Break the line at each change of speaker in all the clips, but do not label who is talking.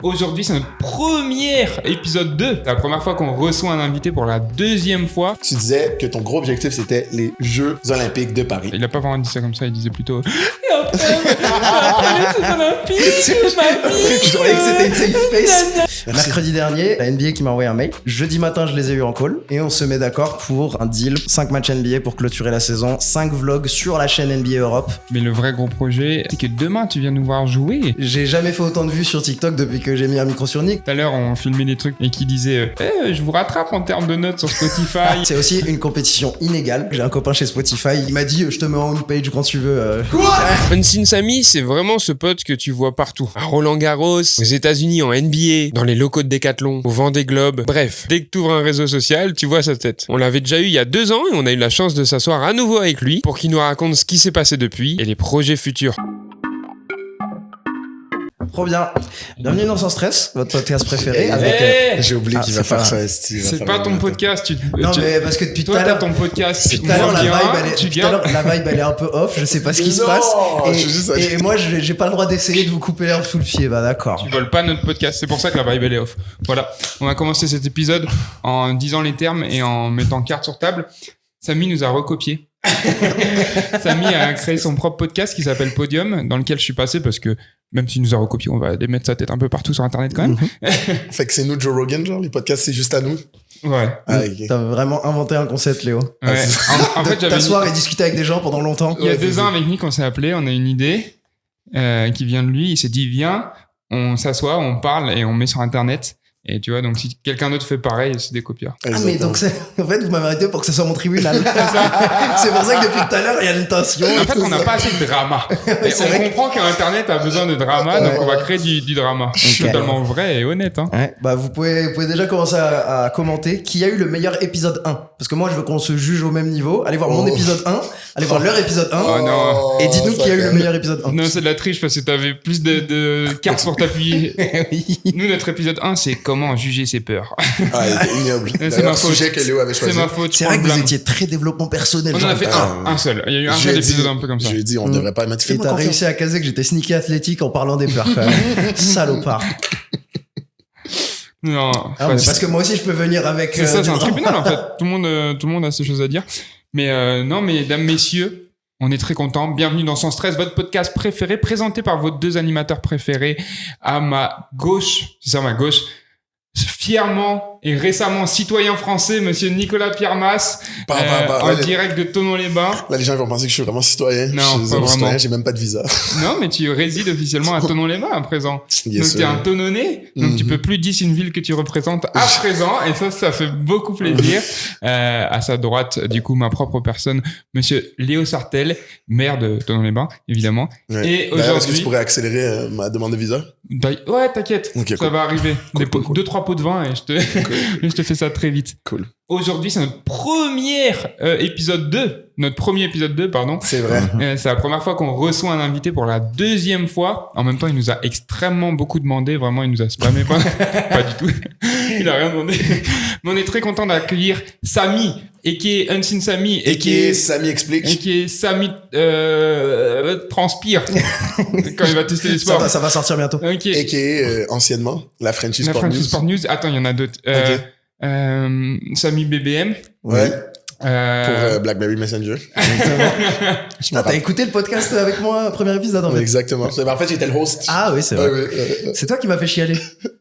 Aujourd'hui, c'est notre premier épisode 2. C'est la première fois qu'on reçoit un invité pour la deuxième fois.
Tu disais que ton gros objectif, c'était les Jeux Olympiques de Paris.
Il a pas vraiment dit ça comme ça, il disait plutôt... Et après les Jeux Olympiques, ma vie.
Je croyais que c'était une safe space.
Mercredi dernier, la NBA qui m'a envoyé un mail. Jeudi matin, je les ai eu en call et on se met d'accord pour un deal. 5 matchs NBA pour clôturer la saison, 5 vlogs sur la chaîne NBA Europe.
Mais le vrai gros projet, c'est que demain, tu viens nous voir jouer.
J'ai jamais fait autant de vues sur TikTok depuis que j'ai mis un micro sur Nick.
Tout à l'heure, on filmait des trucs et qui disaient je vous rattrape en termes de notes sur Spotify.
C'est aussi une compétition inégale. J'ai un copain chez Spotify, il m'a dit je te mets en homepage quand tu veux.
Quoi?
Unseen Samy, c'est vraiment ce pote que tu vois partout. À Roland Garros, aux États-Unis en NBA, dans les locaux de Decathlon, au Vendée Globe. Bref, dès que tu ouvres un réseau social, tu vois sa tête. On l'avait déjà eu il y a 2 ans et on a eu la chance de s'asseoir à nouveau avec lui pour qu'il nous raconte ce qui s'est passé depuis et les projets futurs.
Trop bien. Bienvenue dans Sans Stress, votre podcast préféré.
J'ai oublié qu'il va
c'est
faire
pas-
ça, Steve.
C'est pas ton podcast.
Non mais parce que depuis tout
Toi,
à
t'as
l'heure,
ton podcast.
tout à l'heure, la vibe elle est un peu off, je sais pas ce qui se
Non,
passe.
je suis juste-
Et moi j'ai pas le droit d'essayer de vous couper l'herbe sous le pied, bah d'accord.
Tu voles pas notre podcast, c'est pour ça que la vibe elle est off. Voilà, on va commencer cet épisode en disant les termes et en mettant carte sur table. Samy nous a recopié. Samy a créé son propre podcast qui s'appelle Podium, dans lequel je suis passé parce que même s'il nous a recopié, on va aller mettre sa tête un peu partout sur internet quand même.
Fait que c'est nous, Joe Rogan, genre, les podcasts, c'est juste à nous.
Ouais.
Ah, ok.
T'as vraiment inventé un concept, Léo.
Ouais. En fait, j'avais
T'asseoir et discuter avec des gens pendant longtemps.
il y a
Ouais,
2
c'est
ans avec Nick, on s'est appelé, on a une idée qui vient de lui. Il s'est dit viens, on s'assoit, on parle et on met sur internet. Et tu vois, donc si quelqu'un d'autre fait pareil, c'est des copieurs.
Ah mais donc en fait vous m'avez arrêté pour que ce soit mon tribunal. C'est pour ça que depuis tout à l'heure il y a une tension.
En fait, on n'a pas assez de drama. Et
C'est
on
vrai
comprend qu'Internet a besoin de drama, donc on va créer du drama. Donc, totalement vrai et honnête. Hein.
Ouais, bah vous pouvez déjà commencer à commenter qui a eu le meilleur épisode 1. Parce que moi je veux qu'on se juge au même niveau. Allez voir mon épisode 1, allez voir leur épisode 1.
Oh non.
Et dites-nous
ça
qui a eu
fait-
le meilleur épisode 1.
Non, c'est de la triche parce que t'avais plus de cartes pour t'appuyer.
Oui.
Nous, notre épisode 1, c'est comment juger ses peurs.
Ah, il était ignoble.
C'est
D'ailleurs,
ma faute.
sujet que Léo avait
C'est
choisi.
ma faute.
C'est
je prends
vrai que
le
vous
blâme.
étiez très développement personnel.
On en a
genre.
fait un seul. Il y a eu un
J'ai
seul
dit-
épisode un peu comme ça.
Je lui ai dit, on devrait pas mettre.
Et
Fais-moi
t'as
confiance.
réussi à caser que j'étais sneaky athlétique en parlant des peurs quand même. Salopard.
Non.
Ah, mais parce que moi aussi je peux venir avec.
C'est ça,
du
c'est un
drama.
tribunal en fait. Tout le monde a ses choses à dire. Mais non, mesdames, messieurs, on est très contents. Bienvenue dans Sans Stress, votre podcast préféré, présenté par vos 2 animateurs préférés. À ma gauche, c'est ça, ma gauche, fièrement et récemment citoyen français, monsieur Nicolas Piermas, en
Ouais,
direct de Thonon-les-Bains.
Là, les gens vont penser que je suis vraiment citoyen.
Non,
je suis
pas
zéro
vraiment.
citoyen, j'ai même pas de visa.
Non, mais tu résides officiellement à Thonon-les-Bains à présent.
Yes,
Donc t'es
sir.
un Thononnais, donc tu peux plus dire une ville que tu représentes à présent, et ça fait beaucoup plaisir. À sa droite, du coup, ma propre personne, monsieur Léo Sartel, maire de Thonon-les-Bains, évidemment.
Ouais.
Et
D'ailleurs, est-ce que
aujourd'hui,
tu pourrais accélérer ma demande de visa?
ouais, t'inquiète,
Ok,
ça
cool.
va arriver.
Cool, cool, cool.
2-3 pots de vin et je te fais ça très vite.
Cool.
Aujourd'hui, c'est notre premier épisode 2. Notre premier épisode 2, pardon.
C'est vrai.
C'est la première fois qu'on reçoit un invité pour la deuxième fois. En même temps, il nous a extrêmement beaucoup demandé. Vraiment, il nous a spammé. Pas du tout. Il a rien demandé. Mais on est très content d'accueillir Samy, et qui est Unseen Samy,
Et qui est Samy explique.
et qui est Samy transpire quand il va tester les sports.
Ça va sortir bientôt.
Ok.
Et qui est anciennement la Frenchie
La
Sport
French
News.
Sport News. Attends, il y en a d'autres. Samy BBM.
Ouais. Pour
Euh,
BlackBerry Messenger.
Putain, t'as écouté le podcast avec moi, premier épisode en fait.
Exactement. En fait, j'étais le host.
Ah oui, c'est
Ouais,
vrai.
ouais.
C'est toi qui m'as fait chialer.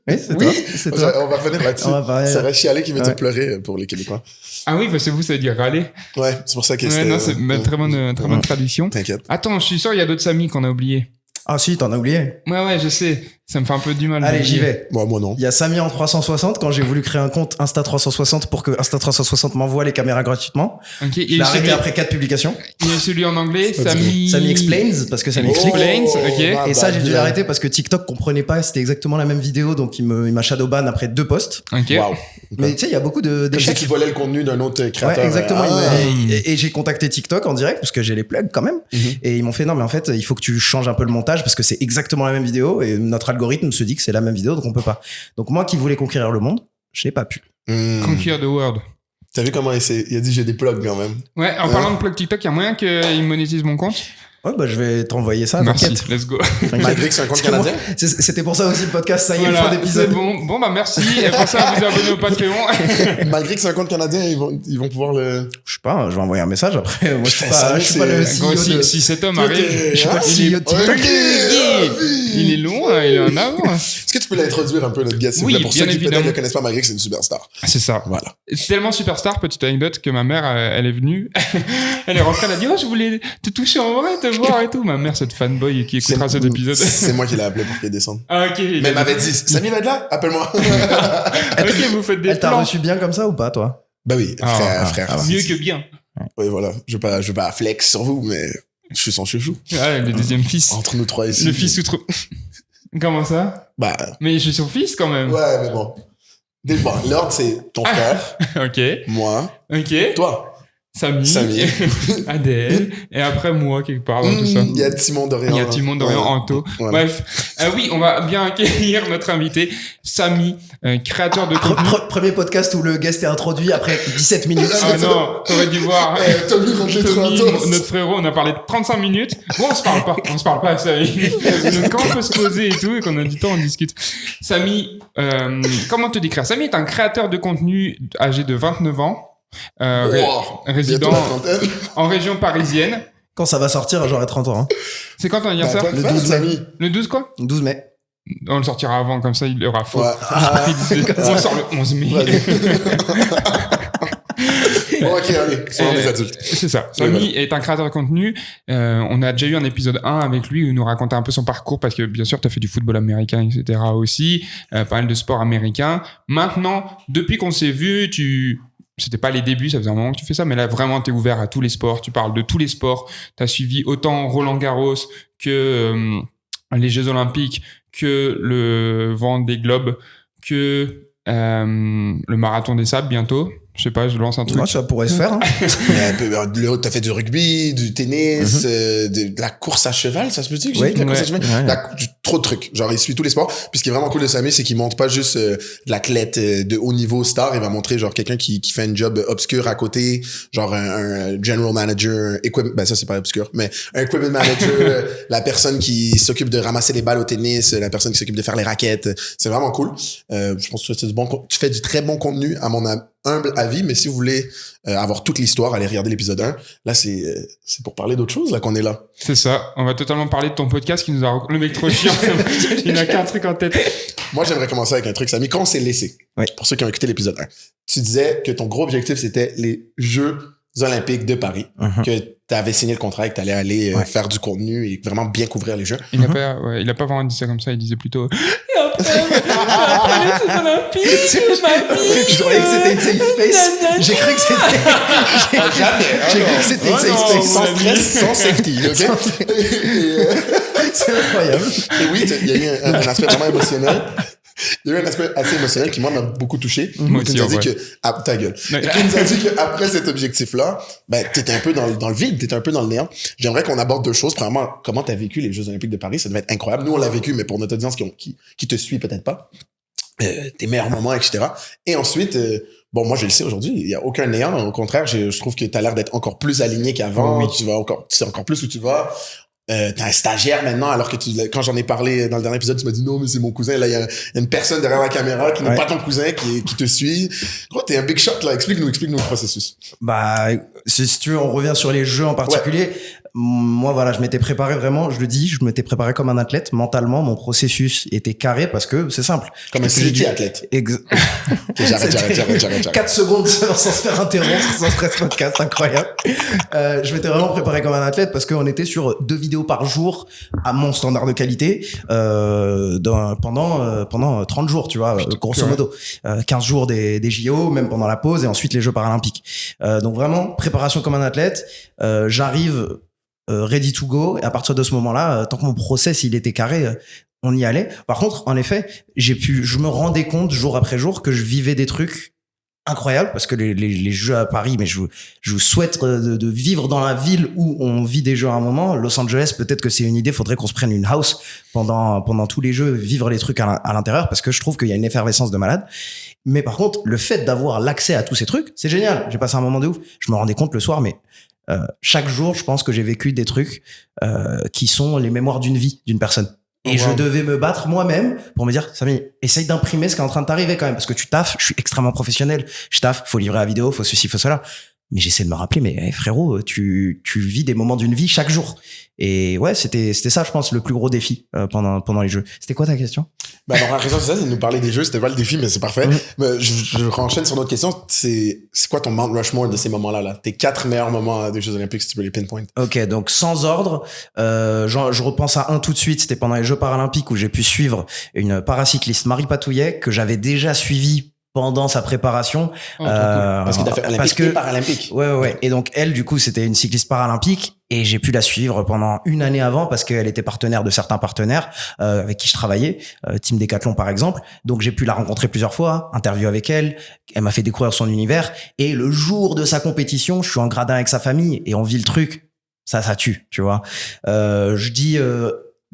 Oui, c'est
Oui.
toi. C'est toi.
On va revenir là-dessus.
On va parler.
C'est vrai, chialer qui veut dire
Ouais.
pleurer pour les Québécois.
Ah oui, parce que vous, ça veut dire râler.
Ouais, c'est pour ça que
Ouais,
c'était...
non, c'est très bonne traduction.
T'inquiète.
Attends, je suis sûr, il y a d'autres Samy qu'on a oubliés.
Ah si, t'en as oublié.
Ouais, je sais. Ça me fait un peu du mal.
Allez,
de
j'y
dire.
vais.
Moi non.
Il y a Samy en 360 quand j'ai voulu créer un compte Insta360 pour que Insta360 m'envoie les caméras gratuitement.
Ok.
Je l'ai arrêté après 4 publications.
Il y a celui en anglais,
Ça
Samy...
Samy Explains parce que Samy
Oh.
explique.
Explains, ok.
Ah,
Et ça,
bah,
j'ai dû
bien.
l'arrêter parce que TikTok comprenait pas, c'était exactement la même vidéo, donc il m'a shadowban après 2 posts.
Ok.
Waouh.
Mais tu sais, il y a beaucoup
Comme ça
d'échecs.
qui volait le contenu d'un autre créateur.
Ouais, exactement.
Ah.
Et j'ai contacté TikTok en direct parce que j'ai les plugs quand même. Et ils m'ont fait non, mais en fait, il faut que tu changes un peu le montage parce que c'est exactement la même vidéo et notre algorithme se dit que c'est la même vidéo, donc on peut pas. Donc moi qui voulais conquérir le monde, j'ai pas pu.
Conquer the world.
T'as vu comment il a dit j'ai des plugs quand même.
Ouais, en parlant de plug TikTok, il y a moyen qu'il monétise mon compte.
Ouais, bah, je vais t'envoyer ça.
Merci,
T'inquiète.
let's go.
Malgré que c'est un compte canadien.
C'était pour ça aussi le podcast. Ça y est,
Voilà,
fin
c'est
d'épisode.
bon, bah merci. Et pensez à vous abonner au Patreon.
Malgré que c'est un compte canadien, ils vont pouvoir le.
Je sais pas, je vais envoyer un message après. Moi, je suis
Putain, ça,
pas le
c'est-
CEO de...
Si cet homme
Toi,
arrive,
t'es-
Je suis pas le
Ah,
CEO de TikTok.
il est loin, il est en avant.
Est-ce que tu peux l'introduire un peu, notre gars, s'il vous
Oui,
plaît, pour
bien
ceux qui
évidemment.
peut-être ne connaissent pas, malgré que c'est une superstar.
C'est ça.
Voilà.
C'est tellement superstar, petite anecdote, que ma mère, elle est venue, elle est rentrée, elle a dit, oh, je voulais te toucher en vrai, te voir et tout. Ma mère, cette fanboy qui écoutera cet épisode.
C'est moi qui l'ai appelé pour qu'il descende.
Ah, ok.
Mais elle m'avait dit, Samy va être là? Appelle-moi.
Ok, vous faites des
Elle t'a
plans.
reçu bien comme ça ou pas, toi?
Bah oui, frère.
Mieux que bien.
Oui, voilà. Je veux pas flex sur vous, mais je suis son chouchou.
Ah, le deuxième fils.
Entre nous trois ici.
Le fils outre. Comment ça?
Bah,
Mais je suis son fils quand même.
ouais, mais bon. Bon, l'ordre, c'est ton frère,
Ok.
moi,
Ok.
toi,
Samy.
Samy.
Adèle. Et après moi, quelque part, dans tout ça.
Il y a Timon Dorian.
Il y a Timon Dorian,
Ouais.
Anto.
Voilà.
Bref, oui, on va bien accueillir notre invité, Samy, créateur de contenu.
Premier podcast où le guest est introduit après 17 minutes.
Ah non, t'aurais dû voir.
Tommy contre les
Tommy,
Torontos.
notre frérot, on a parlé de 35 minutes. Bon, on se parle pas, Samy. Donc, quand on peut se poser et tout, et qu'on a du temps, on discute. Samy, comment te décrire? Samy est un créateur de contenu âgé de 29 ans, résident
Bientôt la trentaine.
en région parisienne.
Quand ça va sortir, j'aurai 30 ans. Hein.
C'est quand ton anniversaire?
Bonne
Le
fête,
12 mai.
Samy.
Le 12 quoi?
12 mai.
On le sortira avant, comme ça il aura faux.
Ouais.
On sort le 11 mai.
Bon, ok, allez, soyons des adultes.
C'est ça.
Oui,
Samy
voilà.
est un créateur de contenu. On a déjà eu un épisode 1 avec lui où il nous racontait un peu son parcours parce que bien sûr, tu as fait du football américain, etc. aussi. Pas mal de sports américains. Maintenant, depuis qu'on s'est vu, c'était pas les débuts, ça faisait un moment que tu fais ça, mais là, vraiment, t'es ouvert à tous les sports. Tu parles de tous les sports. T'as suivi autant Roland Garros que les Jeux Olympiques, que le Vendée Globe, que le Marathon des Sables bientôt. Je sais pas, je lance un truc.
Moi, ça pourrait se faire. Hein.
T'as fait du rugby, du tennis, de la course à cheval, ça se peut dire que j'ai
Oui,
dit de la course à cheval?
ouais.
Trop de trucs. Genre, il suit tous les sports. Puis ce qui est vraiment cool de Samy, c'est qu'il montre pas juste de l'athlète de haut niveau star. Il va montrer genre quelqu'un qui fait un job obscur à côté, genre un general manager, ben ça c'est pas obscur, mais un equipment manager, la personne qui s'occupe de ramasser les balles au tennis, la personne qui s'occupe de faire les raquettes. C'est vraiment cool. Je pense que tu fais du très bon contenu à mon humble avis, mais si vous voulez avoir toute l'histoire, allez regarder l'épisode 1. Là, c'est pour parler d'autre chose, là, qu'on est là.
C'est ça. On va totalement parler de ton podcast qui nous a... Le mec trop chiant. Il n'a qu'un truc en tête.
Moi, j'aimerais commencer avec un truc, Samy. Quand on s'est laissé,
Oui.
pour ceux qui ont écouté l'épisode 1, tu disais que ton gros objectif, c'était les Jeux Olympiques de Paris, que tu avais signé le contrat et que tu allais aller faire du contenu et vraiment bien couvrir les Jeux.
Il n'a pas vraiment dit ça comme ça. Il disait plutôt... Et après les Jeux Olympiques, ma vie.
Je croyais que c'était une safe space. J'ai cru que c'était... J'ai cru que c'était une safe space.
Sans stress, sans safety, OK?
C'est incroyable.
Et oui, il y a eu un aspect vraiment émotionnel. Il y a eu un aspect assez émotionnel qui, moi, m'a beaucoup touché.
Moi
Tu
aussi,
nous as dit
ouais.
que... Ah, ta gueule.
Ouais.
Tu nous as dit qu'après cet objectif-là, ben, t'étais un peu dans le vide, t'étais un peu dans le néant. J'aimerais qu'on aborde deux choses. Premièrement, comment t'as vécu les Jeux Olympiques de Paris? Ça devait être incroyable. Nous, on l'a vécu, mais pour notre audience qui te suit peut-être pas. Tes meilleurs moments, etc. Et ensuite... bon, moi, je le sais aujourd'hui, il y a aucun néant. Au contraire, je trouve que tu as l'air d'être encore plus aligné qu'avant.
Oui.
Tu sais encore plus où tu vas. T'es un stagiaire maintenant, alors que quand j'en ai parlé dans le dernier épisode, tu m'as dit non, mais c'est mon cousin. Là, il y a une personne derrière la caméra qui n'est pas ton cousin, qui te suit. Gros, t'es un big shot, là. Explique-nous le processus.
Bah, si tu veux, on revient sur les jeux en particulier. Moi, voilà, je m'étais préparé vraiment, je le dis, je m'étais préparé comme un athlète. Mentalement, mon processus était carré parce que c'est simple.
Comme un
Parce que j'ai
CGT athlète. Ok, j'arrête.
4 secondes sans se faire interrompre, sans stress podcast, incroyable. Je m'étais vraiment préparé comme un athlète parce qu'on était sur 2 vidéos par jour à mon standard de qualité pendant 30 jours, tu vois, grosso modo. 15 jours des JO, même pendant la pause, et ensuite les Jeux paralympiques. Donc vraiment, préparation comme un athlète. J'arrive ready to go, et à partir de ce moment-là, tant que mon process il était carré, on y allait. Par contre, en effet, je me rendais compte jour après jour que je vivais des trucs incroyables, parce que les jeux à Paris, mais je vous souhaite de vivre dans la ville où on vit des jeux à un moment. Los Angeles, peut-être que c'est une idée, faudrait qu'on se prenne une house pendant tous les jeux, vivre les trucs à l'intérieur, parce que je trouve qu'il y a une effervescence de malade. Mais par contre, le fait d'avoir l'accès à tous ces trucs, c'est génial. J'ai passé un moment de ouf. Je me rendais compte le soir, mais chaque jour, je pense que j'ai vécu des trucs qui sont les mémoires d'une vie d'une personne. Et je devais me battre moi-même pour me dire, Samy, essaye d'imprimer ce qui est en train de t'arriver quand même, parce que tu taffes, je suis extrêmement professionnel, je taffe, faut livrer la vidéo, faut ceci, faut cela. Mais j'essaie de me rappeler, mais frérot, tu vis des moments d'une vie chaque jour. Et ouais, c'était ça, je pense, le plus gros défi pendant les jeux. C'était quoi ta question?
Ben, alors, la question, c'est ça, c'est de nous parler des jeux. C'était pas le défi, mais c'est parfait. Mais je renchaîne sur notre question. C'est quoi ton Mount Rushmore de ces moments-là, là? Tes 4 meilleurs moments des Jeux Olympiques, si tu peux les pinpoint.
Ok, donc sans ordre, je repense à un tout de suite. C'était pendant les Jeux Paralympiques où j'ai pu suivre une paracycliste, Marie Patouillet, que j'avais déjà suivie pendant sa préparation.
Parce que t'as fait olympique et paralympique.
Ouais. Et donc, elle, du coup, c'était une cycliste paralympique et j'ai pu la suivre pendant une année avant parce qu'elle était partenaire de certains partenaires avec qui je travaillais, Team Decathlon par exemple. Donc, j'ai pu la rencontrer plusieurs fois, interview avec elle. Elle m'a fait découvrir son univers. Et le jour de sa compétition, je suis en gradin avec sa famille et on vit le truc. Ça tue, tu vois. Je dis...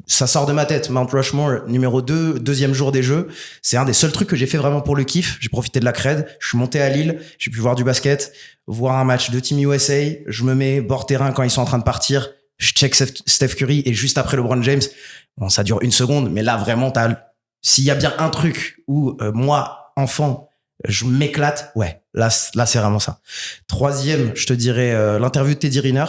ça sort de ma tête. Mount Rushmore, numéro 2, deuxième jour des Jeux. C'est un des seuls trucs que j'ai fait vraiment pour le kiff. J'ai profité de la crède. Je suis monté à Lille. J'ai pu voir du basket, voir un match de Team USA. Je me mets bord terrain quand ils sont en train de partir. Je check Steph Curry et juste après LeBron James. Bon, ça dure 1 seconde, mais là, vraiment, s'il y a bien un truc où, moi, enfant, je m'éclate, ouais, là, c'est vraiment ça. 3e, je te dirais, l'interview de Teddy Riner.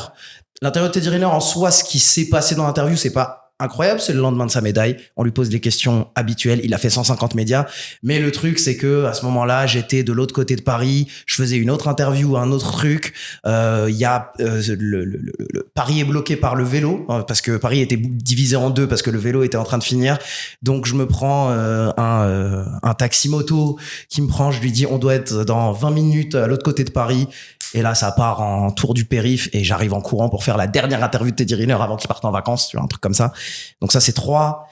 L'interview de Teddy Riner, en soi, ce qui s'est passé dans l'interview, c'est pas incroyable, c'est le lendemain de sa médaille. On lui pose des questions habituelles. Il a fait 150 médias. Mais le truc, c'est que à ce moment-là, j'étais de l'autre côté de Paris. Je faisais une autre interview, un autre truc. Il y a le Paris est bloqué par le vélo parce que Paris était divisé en 2 parce que le vélo était en train de finir. Donc je me prends un taxi moto qui me prend. Je lui dis on doit être dans 20 minutes à l'autre côté de Paris. Et là, ça part en tour du périph' et j'arrive en courant pour faire la dernière interview de Teddy Riner avant qu'il parte en vacances, tu vois, un truc comme ça. Donc ça, c'est 3.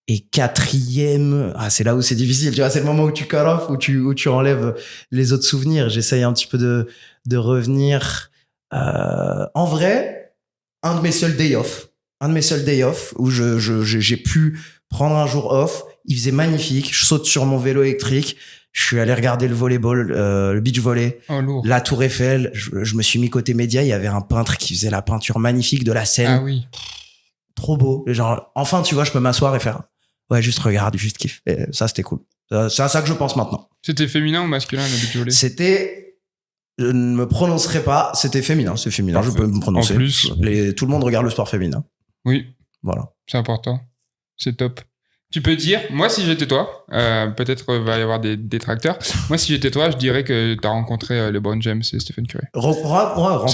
Et 4e, c'est là où c'est difficile, tu vois, c'est le moment où tu cut off, où tu enlèves les autres souvenirs. J'essaye un petit peu de revenir. En vrai, un de mes seuls day off où j'ai pu prendre un jour off. Il faisait magnifique. Je saute sur mon vélo électrique. Je suis allé regarder le volleyball, le beach volley, la Tour Eiffel. Je me suis mis côté média. Il y avait un peintre qui faisait la peinture magnifique de la Seine.
Ah oui.
Trop beau. Genre, enfin, tu vois, je peux m'asseoir et faire, ouais, juste regarde, juste kiffe. Et ça, c'était cool. C'est à ça que je pense maintenant.
C'était féminin ou masculin, le beach volley?
C'était, je ne me prononcerai pas. C'était féminin. C'est féminin.
Parfait.
Je peux me prononcer.
En plus.
Tout le monde regarde le sport féminin.
Oui.
Voilà.
C'est important. C'est top. Tu peux dire, moi si j'étais toi, peut-être va y avoir des détracteurs. Moi si j'étais toi, je dirais que t'as rencontré LeBron James et Stephen Curry.
Rencontrer.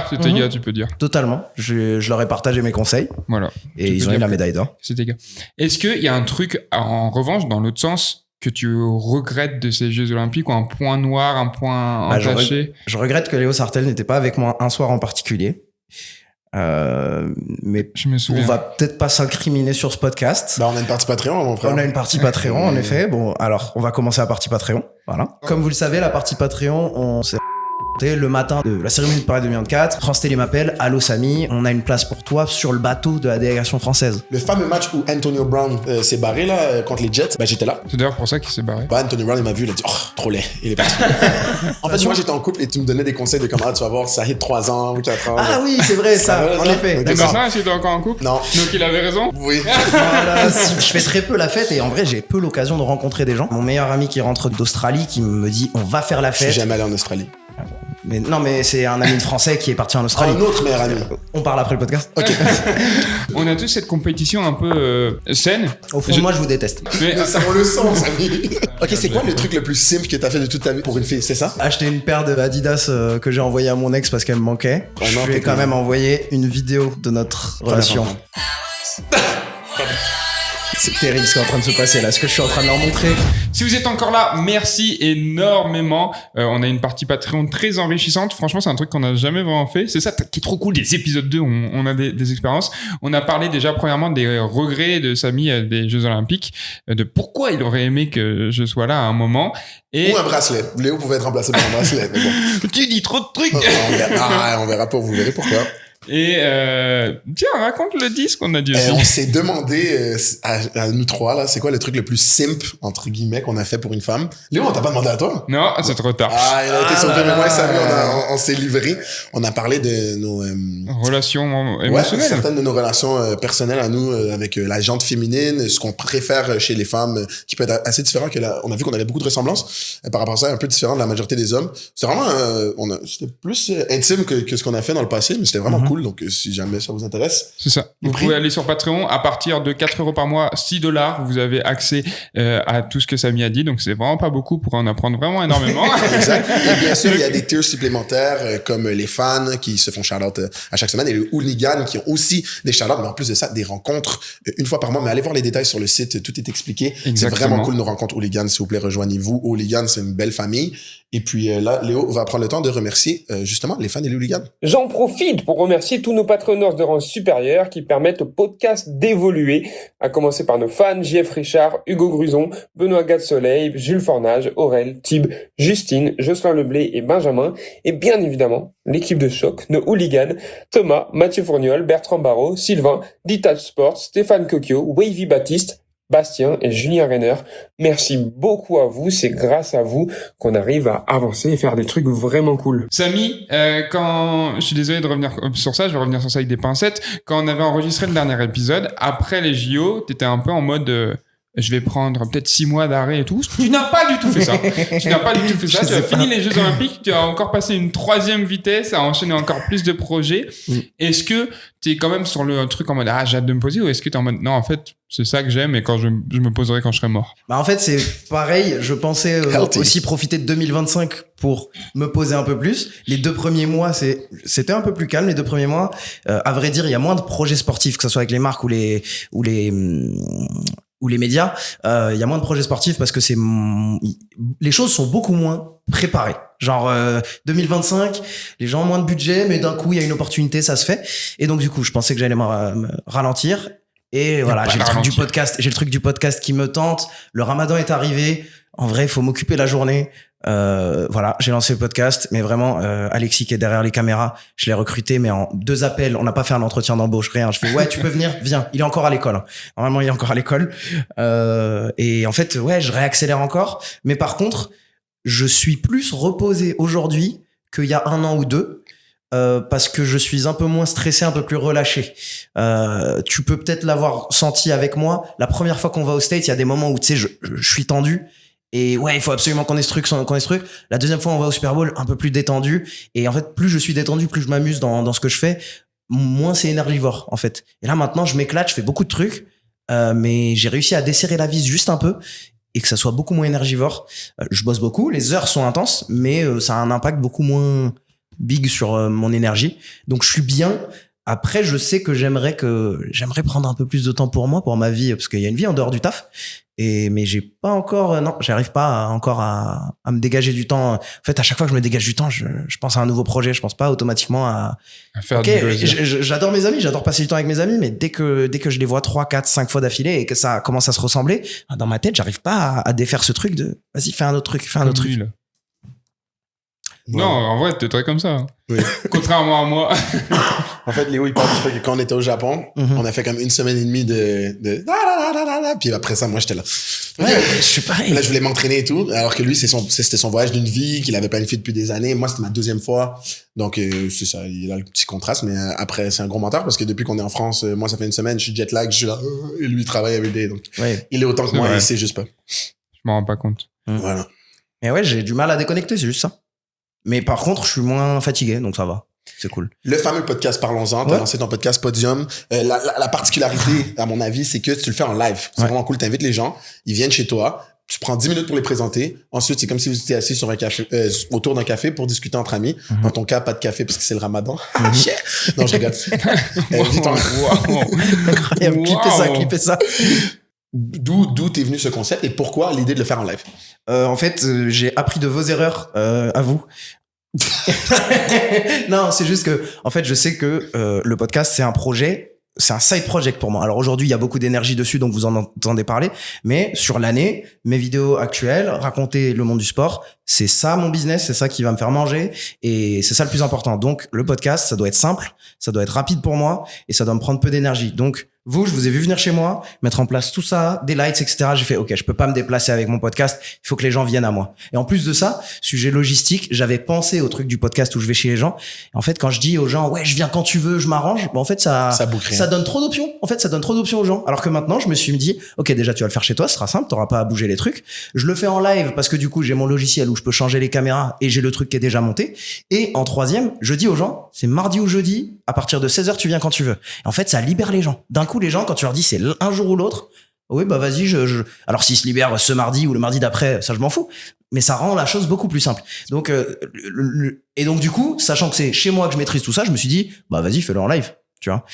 C'était gars, tu peux dire.
Totalement. Je leur ai partagé mes conseils.
Voilà.
Et ils ont eu la médaille d'or.
C'était gars. Est-ce qu'il y a un truc, en revanche, dans l'autre sens, que tu regrettes de ces Jeux Olympiques, ou un point noir, un point entaché?
Je regrette que Léo Sartell n'était pas avec moi un soir en particulier. Mais
je me souviens.
On va peut-être pas s'incriminer sur ce podcast.
Bah, on a une partie Patreon, mon frère.
On a une partie Patreon, en effet. Bon, alors, on va commencer la partie Patreon. Voilà. Comme vous le savez, la partie Patreon, on s'est le matin de la cérémonie de Paris 2024. France Télé m'appelle. Allô, Samy, on a une place pour toi sur le bateau de la délégation française.
Le fameux match où Antonio Brown s'est barré, là, contre les Jets, bah, j'étais là.
C'est d'ailleurs pour ça qu'il s'est barré.
Bah, Antonio Brown, il m'a vu, il a dit, oh, trop laid. Il est parti. En fait, moi, j'étais en couple et tu me donnais des conseils de comment tu vas voir, ça hit 3 ans ou 4 ans.
Ah oui, c'est vrai, ça, en effet.
Mais maintenant, est-ce que t'es encore en couple?
Non.
Donc il avait raison?
Oui.
Voilà, je fais très peu la fête et en vrai, j'ai peu l'occasion de rencontrer des gens. Mon meilleur ami qui rentre d'Australie, qui me dit, on va faire la fête.
Je suis jamais allé en Australie.
Mais non, mais c'est un ami de français qui est parti en Australie.
Un autre meilleur ami.
On parle après le podcast.
Ok.
On a tous cette compétition un peu saine.
Au fond, moi, je vous déteste.
Mais
Ça, on le sent, Samy. Ok, c'est quoi le truc le plus simple que t'as fait de toute ta vie pour une fille, c'est ça?
Acheter une paire de Adidas que j'ai envoyé à mon ex parce qu'elle me manquait.
Oh non,
je lui ai quand même envoyé une vidéo de notre relation. C'est terrible ce qui est en train de se passer là, ce que je suis en train de leur montrer.
Si vous êtes encore là, merci énormément. On a une partie Patreon très enrichissante. Franchement, c'est un truc qu'on n'a jamais vraiment fait. C'est ça qui est trop cool. Des épisodes 2, on a des expériences. On a parlé déjà premièrement des regrets de Samy des Jeux Olympiques, de pourquoi il aurait aimé que je sois là à un moment. Et...
Ou un bracelet. Léo pouvait être remplacé par un bracelet. Mais bon.
Tu dis trop de trucs.
On verra pas, vous verrez pourquoi.
Et tiens, raconte le disque qu'on a dit aussi.
On s'est demandé à nous trois, là, c'est quoi le truc le plus simple, entre guillemets, qu'on a fait pour une femme? Léo, on t'a pas demandé à toi?
Non, c'est trop tard.
Ah, il a été sauvé, mais moi et Samy, on s'est livré. On a parlé de nos...
Relations
ouais,
émotionnelles.
certaines de nos relations personnelles à nous avec la jante féminine, ce qu'on préfère chez les femmes, qui peut être assez différent que on a vu qu'on avait beaucoup de ressemblances par rapport à ça, un peu différent de la majorité des hommes. C'est vraiment, c'était plus intime que ce qu'on a fait dans le passé, mais c'était vraiment cool. Donc, si jamais ça vous intéresse.
C'est ça. Vous pouvez aller sur Patreon à partir de 4 € par mois, $6. Vous avez accès à tout ce que Samy a dit. Donc, c'est vraiment pas beaucoup pour en apprendre vraiment énormément.
Exact. Et bien sûr, il y a des tiers supplémentaires comme les fans qui se font shout-out à chaque semaine et les hooligans qui ont aussi des shout-outs, mais en plus de ça, des rencontres une fois par mois. Mais allez voir les détails sur le site, tout est expliqué.
Exactement.
C'est vraiment cool nos rencontres hooligans. S'il vous plaît, rejoignez-vous. Hooligans, c'est une belle famille. Et puis là, Léo va prendre le temps de remercier justement les fans et les hooligans.
J'en profite pour remercier tous nos patroneurs de rang supérieur qui permettent au podcast d'évoluer, à commencer par nos fans JF Richard, Hugo Gruson, Benoît Gatsoleil, Jules Fornage, Aurel, Thib, Justine, Jocelyn Leblé et Benjamin, et bien évidemment l'équipe de choc, nos hooligans, Thomas, Mathieu Fourniol, Bertrand Barrault, Sylvain, Detach Sports, Stéphane Cocchio, Wavy Baptiste, Bastien et Julien Renner. Merci beaucoup à vous. C'est grâce à vous qu'on arrive à avancer et faire des trucs vraiment cool.
Samy, quand je suis désolé de revenir sur ça, je vais revenir sur ça avec des pincettes. Quand on avait enregistré le dernier épisode, après les JO, t'étais un peu en mode je vais prendre peut-être 6 mois d'arrêt et tout. Tu n'as pas du tout fait ça. Tu n'as pas du tout fait ça. Tu as fini les Jeux Olympiques, tu as encore passé une 3e vitesse, à enchaîner encore plus de projets. Est-ce que tu es quand même sur le truc en mode j'ai hâte de me poser, ou est-ce que tu es en mode non, en fait, c'est ça que j'aime et quand je me poserai quand je serai mort?
Bah en fait, c'est pareil. Je pensais aussi profiter de 2025 pour me poser un peu plus. Les 2 premiers mois, c'était un peu plus calme. Les 2 premiers mois, à vrai dire, il y a moins de projets sportifs, que ce soit avec les marques ou les médias. Il y a moins de projets sportifs parce que les choses sont beaucoup moins préparées. Genre 2025, les gens ont moins de budget, mais d'un coup il y a une opportunité, ça se fait. Et donc du coup, je pensais que j'allais me ralentir. Et voilà, j'ai le truc du podcast qui me tente. Le Ramadan est arrivé. En vrai, il faut m'occuper la journée. Voilà, j'ai lancé le podcast, mais vraiment Alexis qui est derrière les caméras, je l'ai recruté, mais en 2 appels, on n'a pas fait un entretien d'embauche, rien. Je fais ouais, tu peux venir, viens. Il est encore à l'école. Normalement, il est encore à l'école. Et en fait, ouais, je réaccélère encore. Mais par contre, je suis plus reposé aujourd'hui qu'il y a 1 an ou 2. Parce que je suis un peu moins stressé, un peu plus relâché. Tu peux peut-être l'avoir senti avec moi. La première fois qu'on va au States, il y a des moments où tu sais, je suis tendu. Et ouais, il faut absolument qu'on ait ce truc. La deuxième fois, on va au Super Bowl, un peu plus détendu. Et en fait, plus je suis détendu, plus je m'amuse dans ce que je fais, moins c'est énergivore, en fait. Et là, maintenant, je m'éclate, je fais beaucoup de trucs. Mais j'ai réussi à desserrer la vis juste un peu et que ça soit beaucoup moins énergivore. Je bosse beaucoup, les heures sont intenses, mais ça a un impact beaucoup moins big sur mon énergie. Donc, je suis bien. Après, je sais que j'aimerais prendre un peu plus de temps pour moi, pour ma vie, parce qu'il y a une vie en dehors du taf. Mais j'ai pas encore, non, j'arrive pas encore à me dégager du temps. En fait, à chaque fois que je me dégage du temps, je pense à un nouveau projet. Je pense pas automatiquement à
faire
du
j'adore mes amis, j'adore passer du temps avec mes amis, mais dès que je les vois 3, 4, 5 fois d'affilée et que ça commence à se ressembler, dans ma tête, j'arrive pas à défaire ce truc de, vas-y, fais un autre truc.
Non, en vrai, t'es très comme ça. Hein.
Oui.
Contrairement à moi.
En fait, Léo, il parle du fait que quand on était au Japon, on a fait comme 1 semaine et demie de puis après ça, moi, j'étais là.
Ouais, je suis pareil.
Là, je voulais m'entraîner et tout, alors que lui, c'était son voyage d'une vie qu'il avait planifié depuis des années. Moi, c'était ma 2e fois. Donc, c'est ça, il a un petit contraste, mais après, c'est un gros menteur parce que depuis qu'on est en France, moi, ça fait 1 semaine, je suis jet lag, je suis là, et lui, il travaille every day. Donc, il est autant que moi, et il sait juste pas.
Je m'en rends pas compte.
Voilà.
Et ouais, j'ai du mal à déconnecter, c'est juste ça. Mais par contre, je suis moins fatigué, donc ça va. C'est cool.
Le fameux podcast Parlons-en, t'as lancé ton podcast Podium. La particularité, à mon avis, c'est que tu le fais en live. C'est vraiment cool. T'invites les gens, ils viennent chez toi, tu prends 10 minutes pour les présenter. Ensuite, c'est comme si vous étiez assis sur un café, autour d'un café pour discuter entre amis. Dans ton cas, pas de café parce que c'est le Ramadan. Non, je rigole.
Incroyable. Clippez ça.
D'où t'es venu ce concept et pourquoi l'idée de le faire en live?
En fait, j'ai appris de vos erreurs à vous. Non, c'est juste que, en fait, je sais que le podcast, c'est un projet c'est un side project pour moi. Alors aujourd'hui, il y a beaucoup d'énergie dessus, donc vous en entendez parler. Mais sur l'année, mes vidéos actuelles, raconter le monde du sport, c'est ça mon business, c'est ça qui va me faire manger. Et c'est ça le plus important. Donc le podcast, ça doit être simple, ça doit être rapide pour moi et ça doit me prendre peu d'énergie. Donc vous, je vous ai vu venir chez moi, mettre en place tout ça, des lights, etc. J'ai fait, OK, je peux pas me déplacer avec mon podcast. Il faut que les gens viennent à moi. Et en plus de ça, sujet logistique, j'avais pensé au truc du podcast où je vais chez les gens. Et en fait, quand je dis aux gens, ouais, je viens quand tu veux, je m'arrange, en fait, ça donne trop d'options. En fait, ça donne trop d'options aux gens. Alors que maintenant, je me suis dit, OK, déjà, tu vas le faire chez toi, ce sera simple, t'auras pas à bouger les trucs. Je le fais en live parce que du coup, j'ai mon logiciel où je peux changer les caméras et j'ai le truc qui est déjà monté. Et en troisième, je dis aux gens, c'est mardi ou jeudi, à partir de 16h, tu viens quand tu veux. Et en fait, ça libère les gens. D'un coup, les gens, quand tu leur dis c'est un jour ou l'autre, oui, bah vas-y, alors s'ils se libèrent ce mardi ou le mardi d'après, ça je m'en fous. Mais ça rend la chose beaucoup plus simple. Donc, et donc du coup, sachant que c'est chez moi que je maîtrise tout ça, je me suis dit, bah vas-y, fais-le en live. Tu vois,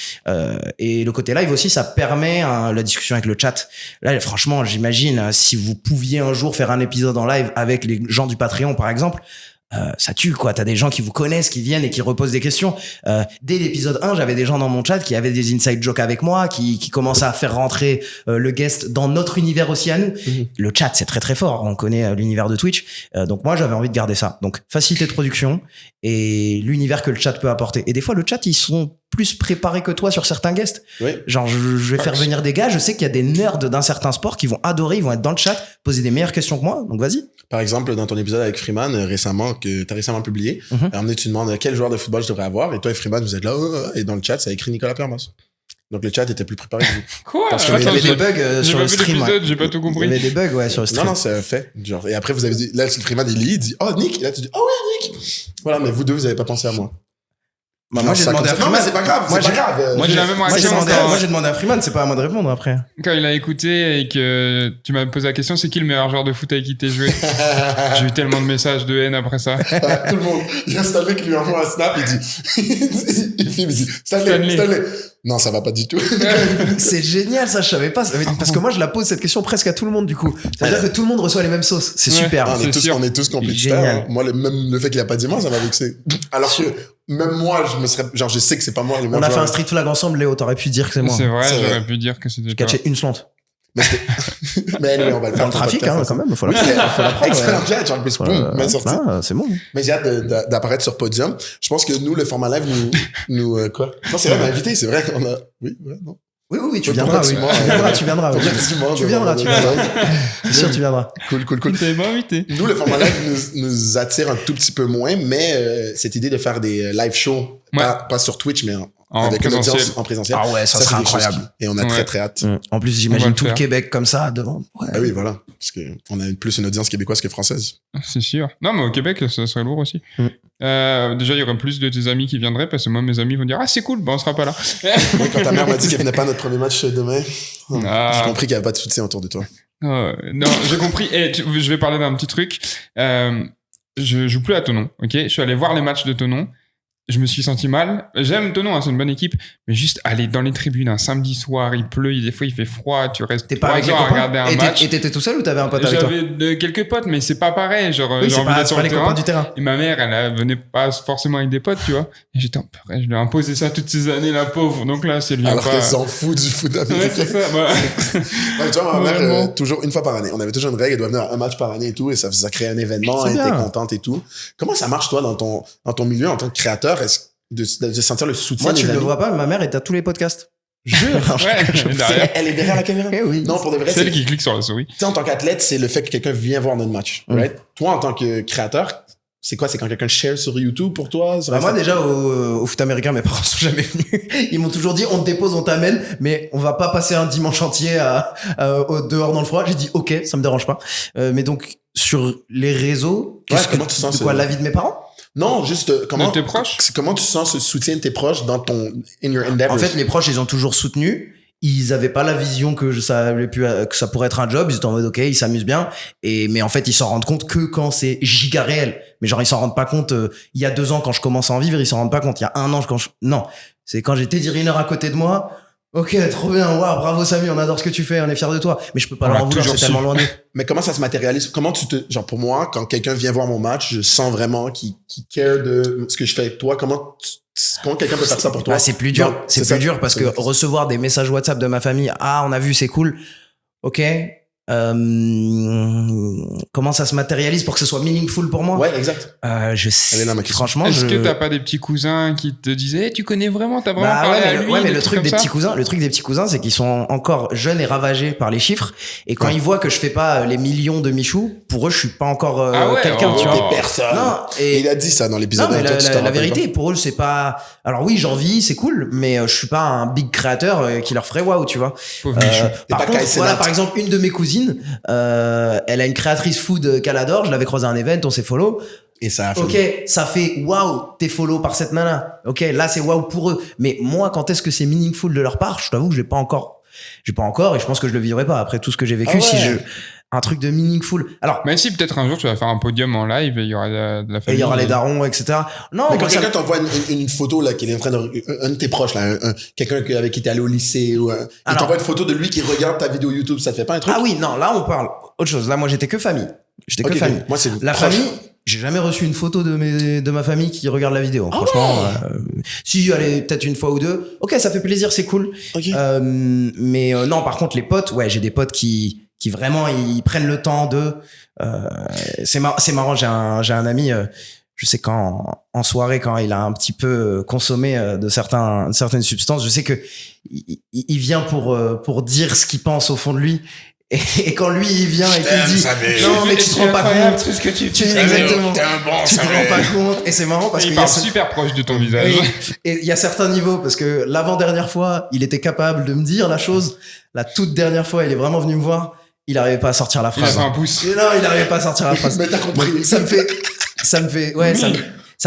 et le côté live aussi, ça permet la discussion avec le chat. Là, franchement, j'imagine si vous pouviez un jour faire un épisode en live avec les gens du Patreon, par exemple, ça tue quoi. T'as des gens qui vous connaissent, qui viennent et qui reposent des questions. Dès l'épisode 1, j'avais des gens dans mon chat qui avaient des inside jokes avec moi, qui commençaient à faire rentrer le guest dans notre univers aussi à nous. Le chat, c'est très très fort. On connaît l'univers de Twitch. Donc moi, j'avais envie de garder ça. Donc facilité de production et l'univers que le chat peut apporter. Et des fois, le chat, ils sont plus préparés que toi sur certains guests. Oui. Genre, je vais faire venir des gars. Je sais qu'il y a des nerds d'un certain sport qui vont adorer, ils vont être dans le chat, poser des meilleures questions que moi. Donc vas-y.
Par exemple, dans ton épisode avec Freeman, que t'as récemment publié, à un moment, tu demandes quel joueur de football je devrais avoir, et toi et Freeman, vous êtes là, et dans le chat, ça a écrit Nicolas Permas. Donc le chat était plus préparé que vous.
Quoi?
Parce qu'il y avait des bugs sur le stream.
J'ai pas tout compris.
Il y avait des bugs, ouais, sur le stream.
Non, c'est un fait. Genre, et après, vous avez dit, là, Freeman, il dit, oh, Nick, et là, tu dis, oh oui, Nick. Voilà, mais vous deux, vous avez pas pensé à moi.
Bah, moi, j'ai demandé à Freeman.
Non, mais c'est pas grave, c'est pas grave.
Moi, j'ai la même réaction.
Moi, j'ai demandé à Freeman, c'est pas à moi de répondre après.
Quand il a écouté et que tu m'as posé la question, c'est qui le meilleur joueur de foot avec qui t'es joué? J'ai eu tellement de messages de haine après ça.
Tout le monde. Il y a Stanley qui lui envoie un snap, il dit, Stanley. Non, ça va pas du tout.
C'est génial, ça, je savais pas. Parce que moi, je la pose cette question presque à tout le monde, du coup. C'est-à-dire que tout le monde reçoit les mêmes sauces. C'est super.
On est tous complémentaires. Moi, même le fait qu'il a pas dit moi, ça m'a vexé. Alors que, même moi, je sais que c'est pas moi.
On a fait un street flag ensemble, Léo, t'aurais pu dire que c'est moi.
C'est vrai, j'aurais pu dire que c'était toi.
Catché une slante.
Mais anyway, on va le faire.
Dans le trafic, hein, quand même, faut l'apprendre.
Excellent catch, en plus, boum, sorti.
C'est bon.
Mais j'ai hâte d'apparaître sur Podium. Je pense que nous, le format live, nous, quoi? Non, c'est vrai, on a invité, c'est vrai, oui, non.
Oui, tu viendras, tu viendras. C'est sûr, tu viendras.
Cool.
T'avais pas invité.
Nous, le format live nous attire un tout petit peu moins, mais cette idée de faire des live shows, pas sur Twitch, mais avec une audience en présentiel.
Ah ouais, ça serait incroyable.
Et on a très hâte.
En plus, j'imagine tout le Québec comme ça devant. Ouais.
Ah oui, voilà. Parce qu'on a plus une audience québécoise que française.
C'est sûr. Non, mais au Québec, ça serait lourd aussi. Déjà, il y aurait plus de tes amis qui viendraient parce que moi, mes amis vont dire, ah, c'est cool, on sera pas là.
Oui, quand ta mère m'a dit qu'elle venait pas à notre premier match demain, j'ai compris qu'il y avait pas de soutien autour de toi.
Non, j'ai compris. Je vais parler d'un petit truc. Je joue plus à Thonon, ok? Je suis allé voir les matchs de Thonon. Je me suis senti mal. J'aime Thonon, hein, c'est une bonne équipe, mais juste aller dans les tribunes un samedi soir, il pleut, des fois il fait froid, tu restes 3 heures à regarder un match.
Et t'étais tout seul ou t'avais un pote avec toi?
J'avais quelques potes, mais c'est pas pareil. Genre,
oui,
j'ai envie d'être sur le terrain.
Du terrain.
Et ma mère, elle venait pas forcément avec des potes, tu vois. Et j'étais je lui ai imposé ça toutes ces années, la pauvre. Donc là, c'est lui.
Alors qu'elle s'en fout du foot américain.
Ouais, c'est ça.
Ouais, tu vois, ma mère, toujours une fois par année. On avait toujours une règle, elle doit venir à un match par année et tout, et ça créait un événement, elle était contente et tout. Comment ça marche, toi, dans ton milieu, en tant que créateur? De sentir le soutien.
Moi, tu le vois pas, mais ma mère est à tous les podcasts.
Elle est derrière la caméra.
Oui.
Non, pour de vrai.
C'est elle qui clique sur la souris.
Tu sais, en tant qu'athlète, c'est le fait que quelqu'un vient voir notre match. Right? Toi, en tant que créateur, c'est quoi? C'est quand quelqu'un share sur YouTube pour toi?
Moi, déjà, au foot américain, mes parents sont jamais venus. Ils m'ont toujours dit, on te dépose, on t'amène, mais on va pas passer un dimanche entier dehors dans le froid. J'ai dit, ok, ça me dérange pas. Mais donc, sur les réseaux,
comment tu sens
l'avis de mes parents?
Non, juste comment
de tes proches.
Comment tu sens ce soutien de tes proches dans in your endeavors?
En fait, les proches, ils ont toujours soutenu. Ils avaient pas la vision que ça pourrait être un job. Ils étaient en mode ok, ils s'amusent bien. Mais en fait, ils s'en rendent compte que quand c'est giga réel. Mais genre, ils s'en rendent pas compte. Il y a 2 ans, quand je commence à en vivre, ils s'en rendent pas compte. Il y a 1 an, non. C'est quand j'étais dirigeant à côté de moi. Ok, trop bien, waouh, bravo Samy, on adore ce que tu fais, on est fiers de toi. Mais je peux pas
On
leur
l'a
en vouloir, c'est
toujours
tellement
su.
loin d'eux.
Mais comment ça se matérialise? Comment genre pour moi, quand quelqu'un vient voir mon match, je sens vraiment qu'il care de ce que je fais. Toi, comment quelqu'un peut faire ça pour toi?
Bah, c'est plus dur,
Non,
c'est plus
ça.
dur parce que recevoir des messages WhatsApp de ma famille, ah, on a vu, c'est cool. Ok. Comment ça se matérialise pour que ce soit meaningful pour moi?
Ouais, exact.
Je sais.
Elle est là, ma question.
Franchement,
Est-ce
je...
que t'as pas des petits cousins qui te disaient, tu connais vraiment, t'as vraiment
Bah
parlé
ouais,
à
mais,
lui,
ouais, mais
des
le
trucs
truc des
comme ça
petits cousins, c'est qu'ils sont encore jeunes et ravagés par les chiffres. Et quand ils voient que je fais pas les millions de Michou, pour eux, je suis pas encore
Ah ouais,
quelqu'un,
oh.
tu vois.
T'es personne.
Non, et
Il a dit ça dans
non,
l'épisode.
mais
Toi, tu t'en
la
rappelles
vérité, pour eux, c'est pas. Alors oui, j'en vis, c'est cool, mais je suis pas un big créateur qui leur ferait waouh, tu vois.
Pauvre Michou.
Par
pas
contre,
Kai
voilà,
Cenat.
par exemple, une de mes cousines, elle a une créatrice food qu'elle adore. Je l'avais croisée à un event, on s'est follow.
pas. Et ça a fait.
Ok, ça fait waouh, t'es follow par cette nana. Ok, là c'est waouh pour eux. Mais moi, quand est-ce que c'est meaningful de leur part? Je t'avoue que j'ai pas encore, et je pense que je le vivrai pas après tout ce que j'ai vécu.
Ah ouais.
Si je un truc de meaningful. Alors,
Même si peut-être un jour tu vas faire un podium en live et il y aura de la
et
famille.
il y aura les darons, etc. Non,
Mais
moi,
quand
ça-
quelqu'un t'envoie une photo là qu'il est en train de un de tes proches là, quelqu'un avec qui t'es allé au lycée ou il
Alors-
t'envoie une photo de lui qui regarde ta vidéo YouTube, ça te fait pas un truc?
Ah oui, non, là on parle autre chose. Là, moi j'étais que famille. J'étais
Ok,
que famille.
moi c'est
La
proche.
famille, j'ai jamais reçu une photo de ma famille qui regarde la vidéo. Franchement, si allez peut-être une fois ou deux. Ok, ça fait plaisir, c'est cool.
Ok.
Mais non, par contre, les potes, ouais, j'ai des potes qui vraiment ils prennent le temps de. C'est marrant. J'ai un ami. Je sais en soirée, quand il a un petit peu consommé de certaines substances, je sais que il vient pour dire ce qu'il pense au fond de lui. Et quand lui il vient et qu'il dit non mais tu te rends pas compte,
ce que tu
exactement,
T'es un bon,
tu te rends pas compte. Et c'est marrant parce
il
qu'il y
parle
a ce-
super proche de ton visage.
et il y a certains niveaux, parce que l'avant-dernière fois, il était capable de me dire la chose. La toute dernière fois, il est vraiment venu me voir. Il n'arrivait pas à sortir la
Il a
phrase.
fait un pouce.
Et non, il n'arrivait pas à sortir la phrase.
Mais t'as compris.
Ça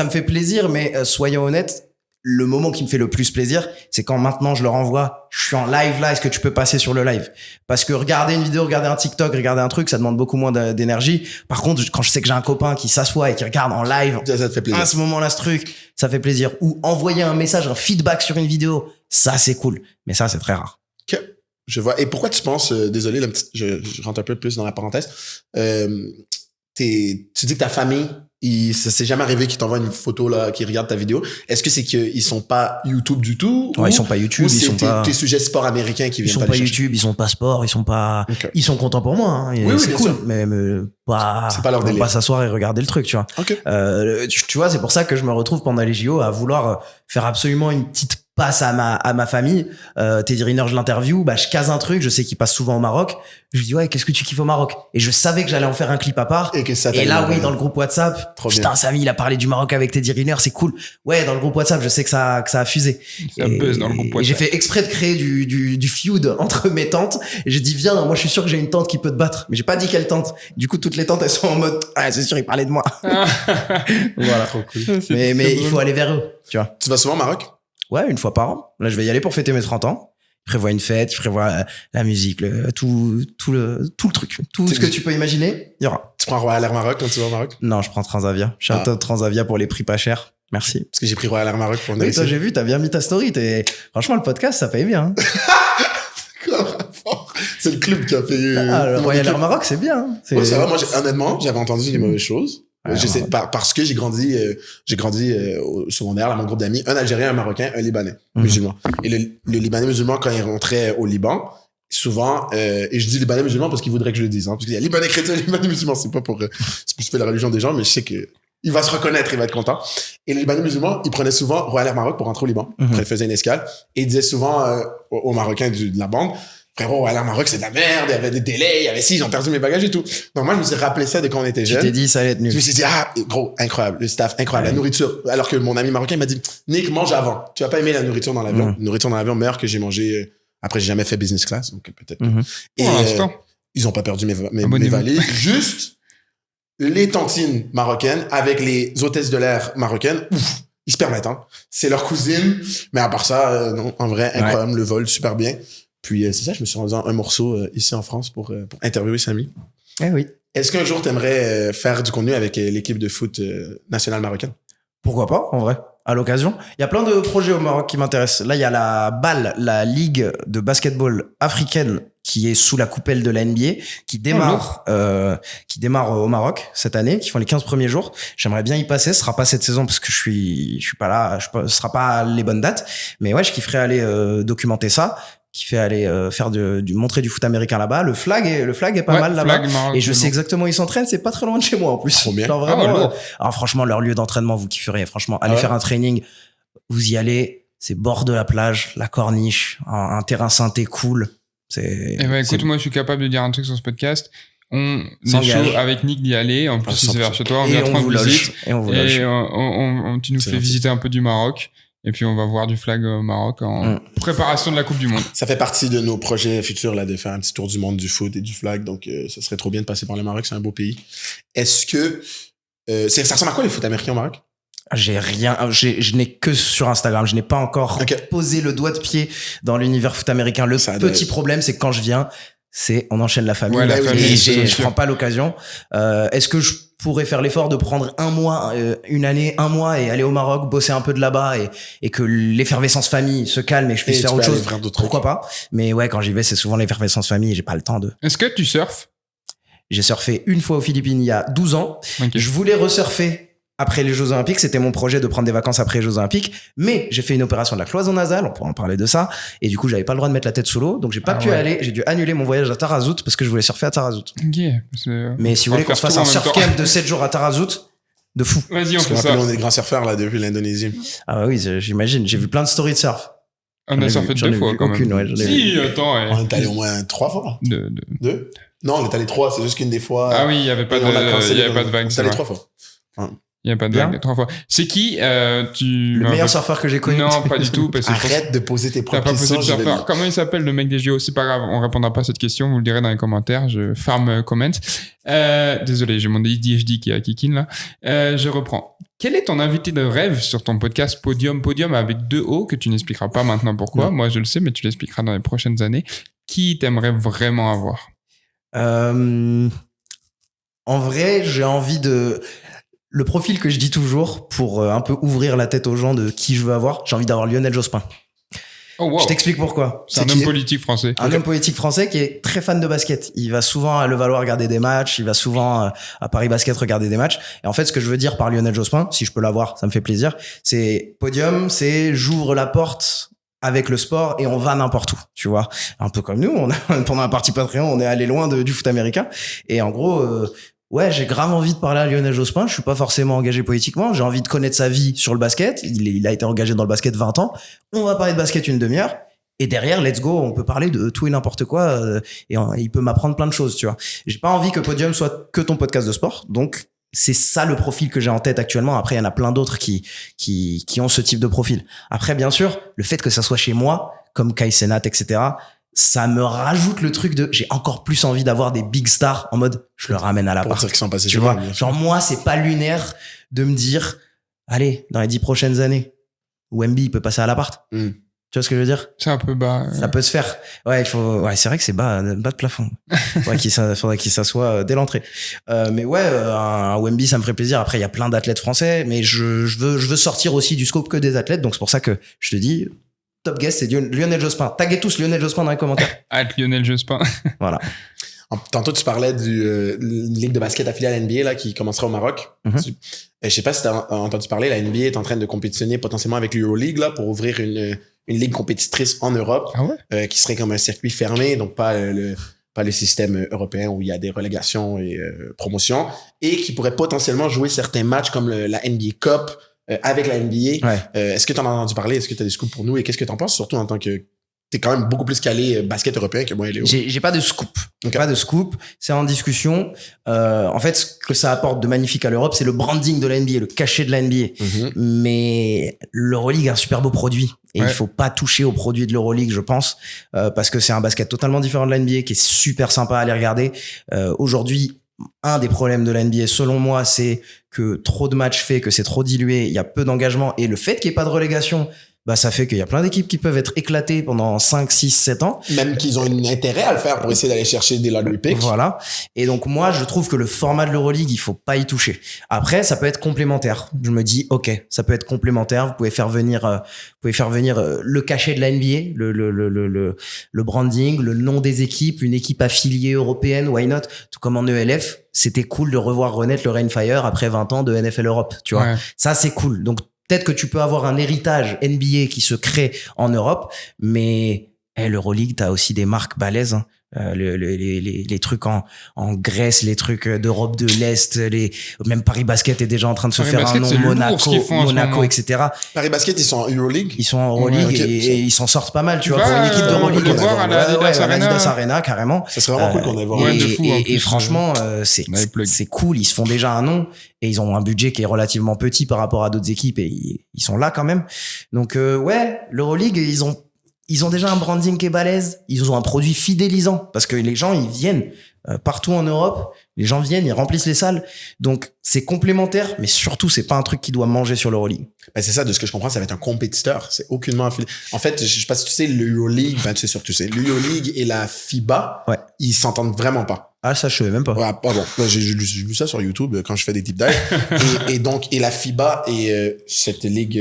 me fait plaisir, mais soyons honnêtes, le moment qui me fait le plus plaisir, c'est quand maintenant je leur envoie, je suis en live là, est-ce que tu peux passer sur le live? Parce que regarder une vidéo, regarder un TikTok, regarder un truc, ça demande beaucoup moins d'énergie. Par contre, quand je sais que j'ai un copain qui s'assoit et qui regarde en live,
Ça te fait plaisir.
à ce moment-là, ce truc, ça fait plaisir. Ou envoyer un message, un feedback sur une vidéo, ça c'est cool. Mais ça, c'est très rare.
Ok. Je vois. Et pourquoi tu penses, désolé, je rentre un peu plus dans la parenthèse, tu dis que ta famille, ça s'est jamais arrivé qu'ils t'envoient une photo là, qu'ils regardent ta vidéo. Est-ce que c'est qu'ils sont pas YouTube du tout?
Ouais, ils sont pas YouTube,
ou
ils
c'est
sont pas.
tes sujets sport américains qui
Ils
viennent
sont
pas
pas
les chercher?
YouTube, ils sont pas sport, ils sont pas.
Ok.
Ils sont contents pour moi. Hein.
Oui,
C'est
bien
cool,
sûr.
mais pas.
C'est pas leur
ils vont
délire.
pas s'asseoir et regarder le truc, tu vois.
Ok.
Tu vois, c'est pour ça que je me retrouve pendant les JO à vouloir faire absolument une petite passe à ma famille. Teddy Riner, je l'interview, bah je case un truc, je sais qu'il passe souvent au Maroc. Je lui dis ouais, qu'est-ce que tu kiffes au Maroc? Et je savais que j'allais en faire un clip à part.
Et que ça
Et là, oui, dans le groupe WhatsApp,
Trop
putain,
bien.
Samy, il a parlé du Maroc avec Teddy Riner, c'est cool. Ouais, dans le groupe WhatsApp, je sais que ça a fusé.
Ça buzz dans le groupe
Et j'ai
WhatsApp.
fait exprès de créer du feud entre mes tantes. Et j'ai dit, viens, moi, je suis sûr que j'ai une tante qui peut te battre. Mais j'ai pas dit quelle tante. Du coup, toutes les tantes, elles sont en mode, ah, c'est sûr, il parlait de moi. Voilà.
Trop cool.
Mais il faut aller vers eux, tu vois.
Tu vas souvent au Maroc?
Ouais, une fois par an. Là, je vais y aller pour fêter mes 30 ans. Je prévois une fête, je prévois la musique, tout le truc. Tout ce que tu peux imaginer, il y aura.
Tu prends Royal Air Maroc quand tu vas au Maroc?
Non, je prends Transavia. Shout out Transavia pour les prix pas chers. Merci.
Parce que j'ai pris Royal Air Maroc pour venir
Oui, toi,
ici.
j'ai vu, t'as bien mis ta story. Franchement, le podcast, ça paye bien. Hein.
C'est le club qui a payé.
Ah, le
mon
Royal
équipe.
Air Maroc, c'est bien. Hein. C'est-
Ouais, ça va. Moi, honnêtement, j'avais entendu des mauvaises choses.
Ouais,
Je sais,
ouais.
parce que j'ai grandi au secondaire, là, mon groupe d'amis, un Algérien, un Marocain, un Libanais,
Mhm.
musulman. Et le Libanais musulman, quand il rentrait au Liban, souvent, et je dis Libanais musulman parce qu'il voudrait que je le dise, hein, parce qu'il y a Libanais chrétien, Libanais musulman, c'est pas pour spécifier la religion des gens, mais je sais que il va se reconnaître, il va être content. Et le Libanais musulman, il prenait souvent Royal Air Maroc pour rentrer au Liban.
Mhm.
Après, il faisait une escale. Et il disait souvent aux Marocains de la bande, frérot, Royal Air Maroc, c'est de la merde, il y avait des délais, il y avait ils ont perdu mes bagages et tout. Donc moi, je me suis rappelé ça dès qu'on était
Tu
jeunes.
t'es dit, ça allait être
Je me
nul.
suis dit, ah, gros, incroyable, le staff, incroyable, la nourriture. Alors que mon ami marocain m'a dit, Nick, mange avant. Tu vas pas aimer la nourriture dans l'avion.
Mhm.
La nourriture dans l'avion meilleure que j'ai mangé. Après, j'ai jamais fait business class, donc peut-être.
Mhm.
Et
Pour l'instant.
ils ont pas perdu mes
Abonnez-vous.
valises. Juste les tantines marocaines avec les hôtesses de l'air marocaines. Ouf, ils se permettent, hein. C'est leur cousine. Mais à part ça, non, en vrai, incroyable, le vol, super bien. Puis c'est ça, je me suis rendu un morceau ici en France pour interviewer Samy.
Eh oui.
Est-ce qu'un jour, t'aimerais faire du contenu avec l'équipe de foot nationale marocaine?
Pourquoi pas, en vrai? à l'occasion. Il y a plein de projets au Maroc qui m'intéressent. Là, il y a la BAL, la Ligue de basketball africaine, qui est sous la coupelle de la NBA, qui démarre au Maroc cette année, qui font les 15 premiers jours. J'aimerais bien y passer. Ce sera pas cette saison parce que je suis pas là. Ce sera pas les bonnes dates. Mais ouais, je kifferais aller documenter ça. Qui fait aller faire montrer du foot américain là-bas. Le flag est pas mal là-bas.
Maroc,
Et je sais exactement où ils s'entraînent. C'est pas très loin de chez moi en plus.
Trop bien.
Genre vraiment.
lourd.
Alors franchement, leur lieu d'entraînement, vous kifferiez. Franchement, allez
Ah ouais?
faire un training. Vous y allez. C'est bord de la plage, la corniche, un terrain synthé cool. C'est.
Eh ben, écoute,
c'est-
moi, je suis capable de dire un truc sur ce podcast. On est
S'engage.
chaud avec Nick d'y aller. En plus,
Ah,
c'est vers chez toi. On
et
vient
on
te
vous
rendre
loge.
visite.
Et on vous loge.
Et tu nous
C'est
fais
gentil.
visiter un peu du Maroc. Et puis, on va voir du flag au Maroc en préparation de la Coupe du Monde.
Ça fait partie de nos projets futurs, là, de faire un petit tour du monde du foot et du flag. Donc, ça serait trop bien de passer par le Maroc. C'est un beau pays. Est-ce que, ça ressemble à quoi le foot américain au Maroc?
J'ai rien, je n'ai que sur Instagram. Je n'ai pas encore
Ok.
posé le doigt de pied dans l'univers foot américain. Le
Ça doit
petit
être-
problème, c'est que quand je viens, on enchaîne la famille.
Ouais, la
Et
famille, c'est
je
sûr.
prends pas l'occasion. Est-ce que je pourrais faire l'effort de prendre un mois, une année, un mois et aller au Maroc, bosser un peu de là-bas et que l'effervescence famille se calme et je puisse
Et
faire
tu
autre
peux aller
chose?
faire d'autres
Pourquoi pas? Mais ouais, quand j'y vais, c'est souvent l'effervescence famille et j'ai pas le temps de.
Est-ce que tu surfes?
J'ai surfé une fois aux Philippines il y a 12 ans.
Ok.
Je voulais resurfer après les Jeux Olympiques. C'était mon projet de prendre des vacances après les Jeux Olympiques. Mais j'ai fait une opération de la cloison nasale. On pourra en parler de ça. Et du coup, j'avais pas le droit de mettre la tête sous l'eau. Donc, j'ai pas
Ah
pu
ouais.
aller. J'ai dû annuler mon voyage à Tarazout parce que je voulais surfer à Tarazout.
Ok.
Mais si vous
On va
voulez qu'on se
faire
fasse
tout
un
en même
surf
temps.
camp de 7 jours à Tarazout, de fou.
Vas-y, on
Parce que
fait
rappelez,
ça.
on est des grands surfeurs, là, depuis l'Indonésie.
Ah bah oui, j'imagine. J'ai vu plein de stories de surf.
On
J'en
a
ai
surfé
vu- j'en ai
2 fois
vu
quand même.
aucune, ouais, j'en ai
Si, attends. ouais.
On est allé au moins 3 fois.
De-
2? Non, on est allé 3. C'est juste qu'une des fois.
Ah oui, il y avait pas
on a
de
cancellé,
vague.
On est
c'est
allé
vrai.
3 fois.
Il y a pas de
Bien.
vague 3 fois. C'est qui tu
Le
m'as
meilleur
pas-
surfeur que j'ai connu.
Non, pas du tout parce que je pense-
Arrête de poser tes
T'as
propres
pas posé
questions.
de
je vais-
surfeur. Comment il s'appelle le mec des JO? C'est pas grave, on répondra pas à cette question, vous le direz dans les commentaires. Je farm comment. Désolé, j'ai mon ADHD qui a kikin là. Je reprends. Quel est ton invité de rêve sur ton podcast Podium? Podium avec 2 O que tu n'expliqueras pas maintenant pourquoi.
Non.
Moi je le sais, mais tu l'expliqueras dans les prochaines années. Qui t'aimerais vraiment avoir?
En vrai, j'ai envie de... Le profil que je dis toujours pour un peu ouvrir la tête aux gens de qui je veux avoir, j'ai envie d'avoir Lionel Jospin.
Oh wow.
Je t'explique pourquoi.
C'est un
C'est
homme
qui?
politique français.
Un homme politique français qui est très fan de basket. Il va souvent à Levallois regarder des matchs, il va souvent à Paris Basket regarder des matchs. Et en fait, ce que je veux dire par Lionel Jospin, si je peux l'avoir, ça me fait plaisir, c'est Podium, c'est j'ouvre la porte avec le sport et on va n'importe où, tu vois. Un peu comme nous, pendant la partie Patreon, on est allé loin du foot américain. Et en gros, ouais, j'ai grave envie de parler à Lionel Jospin. Je suis pas forcément engagé politiquement. J'ai envie de connaître sa vie sur le basket. Il a été engagé dans le basket 20 ans. On va parler de basket une demi-heure. Et derrière, let's go, on peut parler de tout et n'importe quoi. Il peut m'apprendre plein de choses, tu vois. J'ai pas envie que Podium soit que ton podcast de sport. Donc, c'est ça le profil que j'ai en tête actuellement. Après, il y en a plein d'autres qui ont ce type de profil. Après, bien sûr, le fait que ça soit chez moi, comme Kai Cenat, etc., ça me rajoute le truc de j'ai encore plus envie d'avoir des big stars en mode je le ramène à la
Pour
part.
dire qu'ils sont passés
Tu
chez
vois,
moi, bien sûr.
genre moi, c'est pas lunaire de me dire allez, dans les 10 prochaines années, Wemby il peut passer à l'appart.
Mm.
Tu vois ce que je veux dire?
C'est un peu bas.
Ça peut se faire. Ouais, c'est vrai que c'est bas de plafond. Faudrait qu'il s'assoie dès l'entrée. Mais ouais, un Wemby, ça me ferait plaisir. Après, il y a plein d'athlètes français, mais je veux sortir aussi du scope que des athlètes. Donc c'est pour ça que je te dis, top guest, c'est Lionel Jospin. Taguez tous Lionel Jospin dans les commentaires.
Lionel Jospin.
Voilà.
Tantôt, tu parlais d'une ligue de basket affiliée à la NBA là, qui commencera au Maroc.
Mhm.
Je sais pas si tu as entendu parler, la NBA est en train de compétitionner potentiellement avec l'Euroleague là, pour ouvrir une ligue compétitrice en Europe
Ah ouais?
qui serait comme un circuit fermé, donc pas le système européen où il y a des relégations et promotions, et qui pourrait potentiellement jouer certains matchs comme la NBA Cup avec la NBA.
Ouais.
Est-ce que tu en as entendu parler? Est-ce que tu as des scoops pour nous? Et qu'est-ce que tu en penses, surtout en tant que... T'es quand même beaucoup plus calé basket européen que moi et Léo.
J'ai pas de scoop.
Ok.
Pas de scoop. C'est en discussion. En fait, ce que ça apporte de magnifique à l'Europe, c'est le branding de la NBA, le cachet de la NBA.
Mhm.
Mais l'Euroleague est un super beau produit. Et
Ouais.
il faut pas toucher aux produits de l'Euroleague, je pense, parce que c'est un basket totalement différent de la NBA, qui est super sympa à aller regarder. Aujourd'hui, un des problèmes de la NBA, selon moi, c'est que trop de matchs fait que c'est trop dilué, il y a peu d'engagement, et le fait qu'il n'y ait pas de relégation bah ça fait qu'il y a plein d'équipes qui peuvent être éclatées pendant 5, 6, 7 ans.
Même qu'ils ont un intérêt à le faire pour essayer d'aller chercher des lottery picks.
Voilà. Et donc moi, je trouve que le format de l'Euroleague, il faut pas y toucher. Après, ça peut être complémentaire. Je me dis, ok, ça peut être complémentaire. Vous pouvez faire venir le cachet de la NBA, le branding, le nom des équipes, une équipe affiliée européenne, why not? Tout comme en ELF, c'était cool de revoir renaître le Rainfire après 20 ans de NFL Europe, tu vois.
Ouais.
Ça, c'est cool. Donc peut-être que tu peux avoir un héritage NBA qui se crée en Europe, mais l'Euroleague, t'as aussi des marques balèzes, hein. Les trucs en Grèce, les trucs d'Europe de l'Est, même Paris Basket est déjà en train de se
Paris
faire
Basket,
un
c'est
nom,
lourd, ce qu'ils font en ce moment.
etc.
Paris Basket, ils sont en Euroleague.
Ils sont en Euroleague
Ouais, ok.
et ils s'en sortent pas mal, tu
Tu
vois.
vas,
Pour une équipe d'Euroleague,
le voir à la Adidas Arena.
Adidas Arena, carrément.
Ça serait vraiment cool qu'on aille voir.
Ouais, de fou, en
Et
plus,
franchement,
on avait plug.
c'est cool. Ils se font déjà un nom et ils ont un budget qui est relativement petit par rapport à d'autres équipes et ils sont là quand même. Donc ouais, l'Euroleague, ils ont déjà un branding qui est balèze. Ils ont un produit fidélisant parce que les gens, ils viennent partout en Europe. Les gens viennent, ils remplissent les salles. Donc, c'est complémentaire, mais surtout, c'est pas un truc qui doit manger sur l'Euroleague.
Ben, c'est ça, de ce que je comprends, ça va être un compétiteur. C'est aucunement affilié. En fait, je sais pas si tu sais, l'Euroleague, ben, tu sais sûr, tu sais, l'Euroleague et la FIBA,
Ouais.
ils s'entendent vraiment pas.
Ah, ça, je savais même pas.
Ouais, pardon. J'ai vu ça sur YouTube quand je fais des deep dives. et la FIBA et cette ligue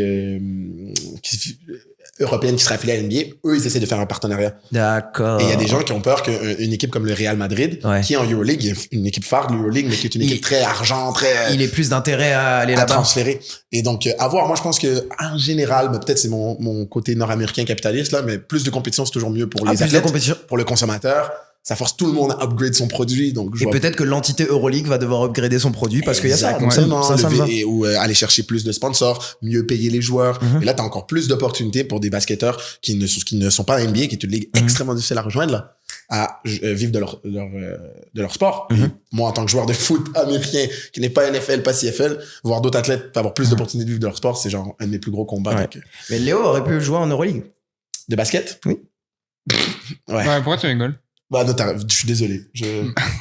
européenne qui serait affiliée à la NBA, eux, ils essaient de faire un partenariat.
D'accord.
Et il y a des gens qui ont peur qu'une équipe comme le Real Madrid,
Ouais.
qui est en Euroleague, une équipe phare de l'Euroleague, mais qui est une équipe très argent, très
Il est plus d'intérêt à aller
à
là-bas.
transférer. Et donc, à voir. Moi, je pense que en général, ben, peut-être c'est mon côté nord-américain capitaliste, là, mais plus de compétition, c'est toujours mieux pour les
Plus de
athlètes,
compétition.
pour le consommateur. Ça force tout le monde à upgrade son produit. Donc, je
Et
vois
peut-être que l'entité Euroleague va devoir upgrader son produit parce qu'il y a ça. Donc
exactement,
ça me va.
ou aller chercher plus de sponsors, mieux payer les joueurs.
Mhm.
Et là, t'as encore plus d'opportunités pour des basketteurs qui ne sont pas NBA, qui est une ligue extrêmement difficile à rejoindre, là, à vivre de leur sport.
Mhm.
Et moi, en tant que joueur de foot américain, qui n'est pas NFL, pas CFL, voir d'autres athlètes avoir plus d'opportunités de vivre de leur sport, c'est genre un de mes plus gros combats.
Ouais.
Donc,
Mais Léo aurait pu jouer en Euroleague.
de basket?
Oui.
Ouais.
Ouais, pourquoi tu rigoles?
Bah, non, je suis désolé.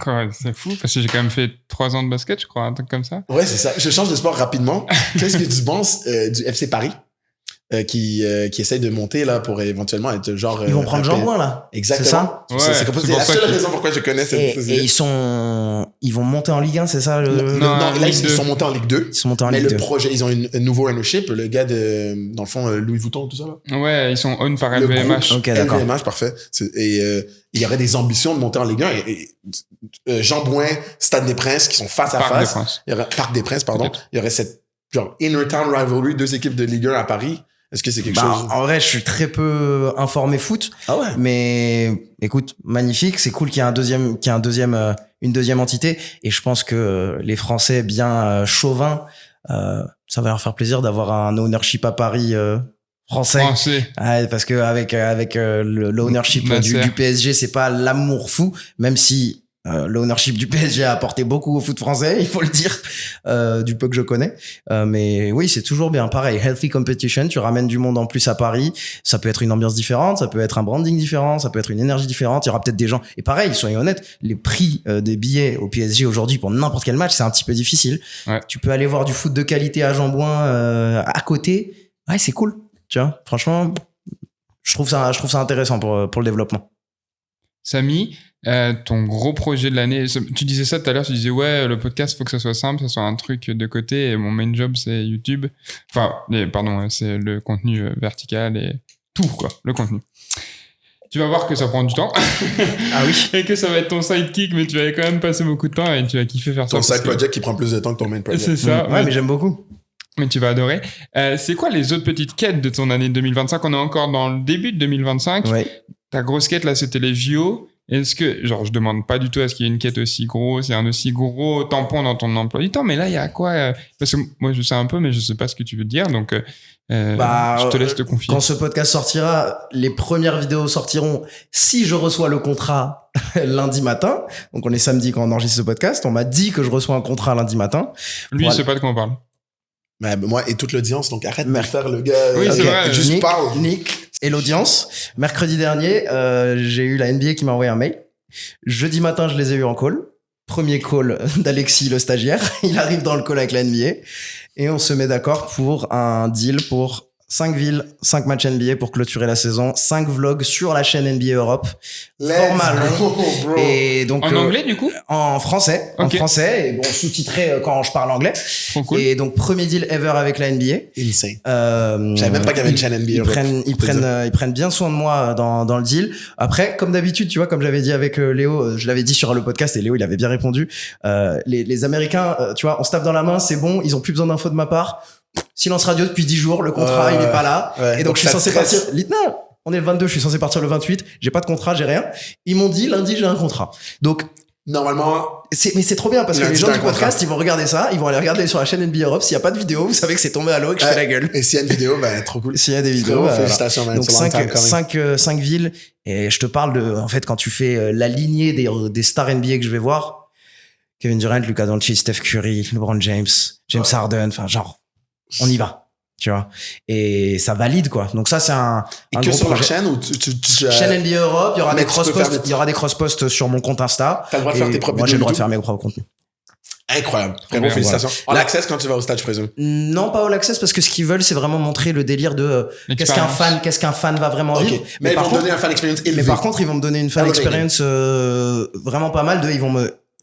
Quoi, c'est fou, parce que j'ai quand même fait 3 ans de basket, je crois, un truc comme ça.
Ouais, c'est ça. Je change de sport rapidement. Qu'est-ce que tu penses du FC Paris qui essaye de monter là pour éventuellement être genre...
Ils vont prendre Jean-Bouin, là.
Exactement.
C'est ça?
Ouais,
c'est
c'est
la
pour
seule
ça que-
raison pourquoi je connais cette...
Et ils vont monter en Ligue 1, c'est ça?
Non, là,
Ligue
ils
2.
sont montés en Ligue 2.
Ils sont montés en
Mais
Ligue
le
2.
projet, ils ont un nouveau ownership. Le gars de, dans le fond, Louis Vuitton, tout ça, là.
Ouais, ils sont own par
Le
LVMH.
groupe
Ok, d'accord.
LVMH, parfait. Et il y aurait des ambitions de monter en Ligue 1. Jean Bouin, Stade des Princes, qui sont face à
Parc des
face.
Princes.
Il y aurait, Parc des Princes, pardon.
Peut-être.
Il y aurait cette, genre, inner-town rivalry, 2 équipes de Ligue 1 à Paris. Est-ce que c'est quelque
Bah,
chose?
en vrai, je suis très peu informé foot,
Ah ouais?
mais écoute, magnifique, c'est cool qu'il y ait une deuxième entité, et je pense que les Français bien chauvins, ça va leur faire plaisir d'avoir un ownership à Paris français.
Français.
Ouais, parce que avec l'ownership
Nasser.
du PSG, c'est pas l'amour fou, même si l'ownership du PSG a apporté beaucoup au foot français, il faut le dire, du peu que je connais. Mais oui, c'est toujours bien. Pareil, healthy competition, tu ramènes du monde en plus à Paris. Ça peut être une ambiance différente, ça peut être un branding différent, ça peut être une énergie différente. Il y aura peut-être des gens. Et pareil, soyons honnêtes, les prix des billets au PSG aujourd'hui pour n'importe quel match, c'est un petit peu difficile.
Ouais.
Tu peux aller voir du foot de qualité à Jean-Bouin à côté. Ouais, c'est cool. Tu vois, franchement, je trouve ça intéressant pour le développement.
Samy, ton gros projet de l'année, tu disais ça tout à l'heure, tu disais ouais, le podcast, faut que ça soit simple, ça soit un truc de côté, et mon main job, c'est YouTube. Enfin, pardon, c'est le contenu vertical et tout, quoi, le contenu. Tu vas voir que ça prend du temps.
Ah oui.
Et que ça va être ton sidekick, mais tu vas quand même passer beaucoup de temps et tu vas kiffer faire ça.
Ton
parce
side
que-
project qui prend plus de temps que ton main project.
C'est ça.
Ouais, mais j'aime beaucoup.
Mais tu vas adorer. C'est quoi les autres petites quêtes de ton année 2025? On est encore dans le début de 2025.
Ouais.
Ta grosse quête, là, c'était les JO. Est-ce que, genre, je demande pas du tout à ce qu'il y ait une quête aussi grosse et un aussi gros tampon dans ton emploi du temps, mais là, il y a quoi? Parce que moi, je sais un peu, mais je sais pas ce que tu veux dire, donc je te laisse te confier.
Quand ce podcast sortira, les premières vidéos sortiront si je reçois le contrat lundi matin. Donc on est samedi quand on enregistre ce podcast. On m'a dit que je reçois un contrat lundi matin.
Lui, il
Voilà.
sait pas de quoi on parle.
Mais moi et toute l'audience, donc arrête de
Merci.
faire le gars.
Oui, c'est vrai.
Juste
Nick,
parle.
Nick et l'audience. Mercredi dernier, j'ai eu la NBA qui m'a envoyé un mail. Jeudi matin, je les ai eu en call. Premier call d'Alexis, le stagiaire. Il arrive dans le call avec la NBA et on se met d'accord pour un deal pour 5 villes, 5 matchs NBA pour clôturer la saison, 5 vlogs sur la chaîne NBA Europe. Format long.
Bro.
Et donc,
En anglais, du coup?
en français.
Ok.
En français. Et bon, sous-titré quand je parle anglais.
Trop cool.
Et donc, premier deal ever avec la NBA.
Insane.
Je
savais même pas qu'il y avait une chaîne NBA
Ils
Europe.
prennent bien soin de moi dans le deal. Après, comme d'habitude, tu vois, comme j'avais dit avec Léo, je l'avais dit sur le podcast et Léo, il avait bien répondu. Les Américains, tu vois, on se tape dans la main, c'est bon, ils ont plus besoin d'infos de ma part. Silence radio depuis 10 jours, le contrat, il est pas là.
Ouais.
Et donc, je suis
ça te
censé
stresse.
partir. Non, on est le 22, je suis censé partir le 28. J'ai pas de contrat, j'ai rien. Ils m'ont dit lundi, j'ai un contrat. Donc,
Normalement,
mais c'est trop bien parce que
Lundi,
les gens
t'as
du
un contrat.
podcast, ils vont regarder ça, ils vont aller regarder sur la chaîne NBA Europe. S'il y a pas de vidéo, vous savez que c'est tombé à l'eau et que je fais la gueule.
et s'il y a une vidéo, ben, trop cool.
S'il y a des vidéos,
Frérot,
voilà.
félicitations, man.
Donc
It's a long time coming.
5 villes. Et je te parle de, en fait, quand tu fais la lignée des stars NBA que je vais voir, Kevin Durant, Luka Doncic, Steph Curry, LeBron James, James Harden, enfin, genre, on y va. Tu vois. Et ça valide, quoi. Donc ça, c'est un
Et que
gros
sur leur
projet.
chaîne ou
Chaîne NBA Europe, il y aura
mais
des
tu peux
cross-posts,
faire
il y aura des cross-posts sur mon compte Insta.
T'as le droit de faire
Et
tes propres
moi, j'ai le
vidéos
droit de
YouTube?
faire mes propres contenus.
Incroyable. Vraiment,
bien,
félicitations. En
Là-
access quand tu vas au stade, je présume.
Non, pas All Access, parce que ce qu'ils veulent, c'est vraiment montrer le délire de qu'est-ce qu'un fan va vraiment
Ok.
vivre.
Mais ils
par
vont
contre,
donner un fan experience élevé.
mais par contre, ils vont me donner une fan
Elevated.
experience vraiment pas mal.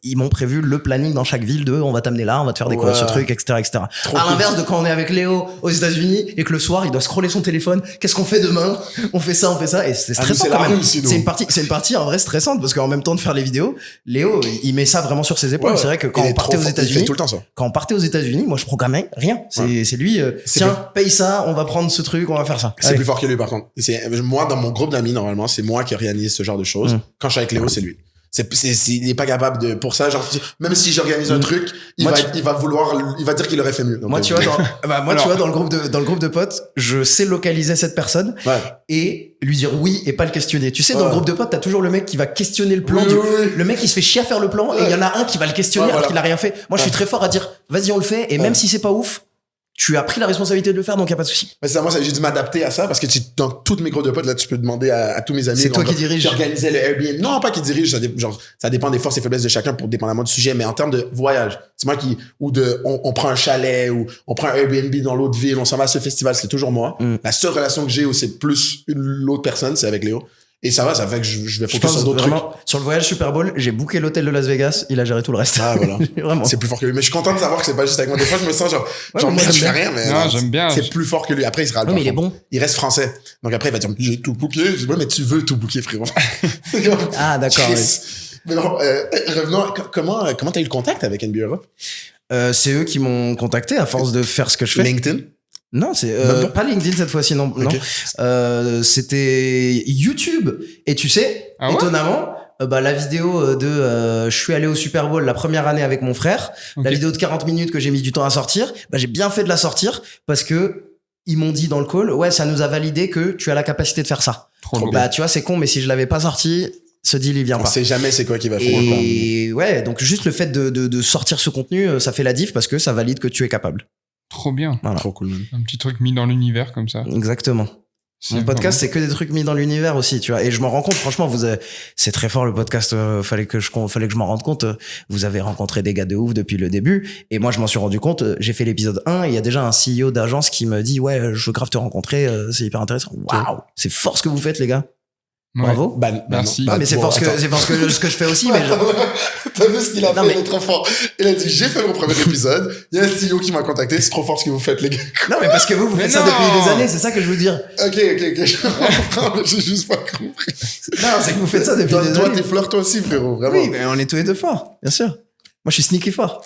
Ils m'ont prévu le planning dans chaque ville on va t'amener là, on va te faire découvrir
Ouais.
ce truc, etc., etc.
Trop
À
cool.
l'inverse de quand on est avec Léo aux États-Unis et que le soir il doit scroller son téléphone. Qu'est-ce qu'on fait demain? On fait ça, et c'est
Ah, nous,
stressant
c'est
quand
la
même.
rue, sinon.
C'est une partie en vrai stressante parce qu'en même temps de faire les vidéos, Léo il met ça vraiment sur ses épaules.
Ouais,
C'est vrai que quand
il est
on partait
trop
aux
fort. Il fait
États-Unis,
tout le temps ça.
quand on partait aux États-Unis, moi je programmais rien. C'est lui.
C'est
Tiens, paye ça, on va prendre ce truc, on va faire ça.
C'est
Allez.
plus fort que lui, par contre. Moi, dans mon groupe d'amis, normalement, c'est moi qui organise ce genre de choses. Quand je suis avec Léo, c'est lui. Il est pas capable de, pour ça, genre, même si j'organise un truc, il va dire qu'il aurait fait mieux. Donc,
Moi, tu vois, dans le groupe de potes, je sais localiser cette personne
Ouais.
et lui dire oui et pas le questionner. Tu sais, dans le groupe de potes, t'as toujours le mec qui va questionner le plan.
Oui.
Le mec, il se fait chier à faire le plan et il y en a un qui va le questionner
Ouais,
alors
voilà.
qu'il a rien fait. Moi, je suis très fort à dire vas-y, on le fait et même si c'est pas ouf, tu as pris la responsabilité de le faire, donc y a pas de souci.
Mais c'est moi, j'ai dû m'adapter à ça parce que dans toutes mes groupes de potes, là, tu peux demander à tous mes amis.
C'est toi qui dirige.
Qui organisait le Airbnb. Non, pas qui dirige. Ça dépend des forces et faiblesses de chacun pour dépendamment du sujet. Mais en termes de voyage, c'est moi on prend un chalet ou on prend un Airbnb dans l'autre ville, on s'en va à ce festival, c'est toujours moi. La seule relation que j'ai où c'est plus l'autre personne, c'est avec Léo. Et ça fait que je vais
Je
focus
pense
sur d'autres trucs.
vraiment, sur le voyage Super Bowl, j'ai booké l'hôtel de Las Vegas, il a géré tout le reste.
Ah, voilà.
Vraiment.
C'est plus fort que lui. Mais je suis content de savoir que c'est pas juste avec moi. Des fois, je me sens genre
moi,
merde, je fais
j'aime
rien, mais
Non, j'aime bien.
c'est plus fort que lui. Après, il sera le
Ouais, mais il est bon.
Il reste français. Donc après, il va dire, j'ai tout booké. Je dis, ouais, mais tu veux tout booker, frérot.
Ah, d'accord.
Chris.
Oui.
Mais non, revenons, comment t'as eu le contact avec NBA Europe?
C'est eux qui m'ont contacté à force de faire ce que je fais.
LinkedIn?
Non, c'est
Même
pas LinkedIn cette fois-ci, non.
Ok.
Non. C'était YouTube. Et tu sais,
Ah ouais
étonnamment, la vidéo je suis allé au Super Bowl la première année avec mon frère,
Ok.
la vidéo de 40 minutes que j'ai mis du temps à sortir, j'ai bien fait de la sortir parce que ils m'ont dit dans le call, ouais, ça nous a validé que tu as la capacité de faire ça.
Trop lourd.
Tu vois, c'est con, mais si je l'avais pas sorti, ce deal il vient
On
pas.
sait jamais c'est quoi qui va faire.
Et ouais, donc juste le fait de sortir ce contenu, ça fait la diff parce que ça valide que tu es capable.
Trop bien.
Voilà.
Trop cool, man.
Un petit truc mis dans l'univers comme ça.
Exactement. Mon podcast, c'est que des trucs mis dans l'univers aussi, tu vois. Et je m'en rends compte, franchement, c'est très fort le podcast. Fallait que je m'en rende compte. Vous avez rencontré des gars de ouf depuis le début. Et moi, je m'en suis rendu compte. J'ai fait l'épisode 1 et il y a déjà un CEO d'agence qui me dit, ouais, je veux grave te rencontrer. C'est hyper intéressant. Waouh. C'est fort ce que vous faites, les gars.
Ouais.
Bravo.
Merci.
Ah, mais c'est fort ce que je fais aussi, mais
T'as vu ce qu'il a
Non,
fait,
mais-
il est trop fort. Il a dit, j'ai fait mon premier épisode, il y a un CEO qui m'a contacté, c'est trop fort ce que vous faites, les gars.
non, mais parce que vous
Mais
faites ça
non.
depuis des années. C'est ça que je veux dire.
Ok, je comprends, j'ai juste pas compris.
Non, c'est que vous faites ça depuis des
Toi,
années.
t'es fleur, toi aussi, frérot, vraiment.
Oui, mais on est tous les deux forts, bien sûr. Moi, je suis sneaky fort.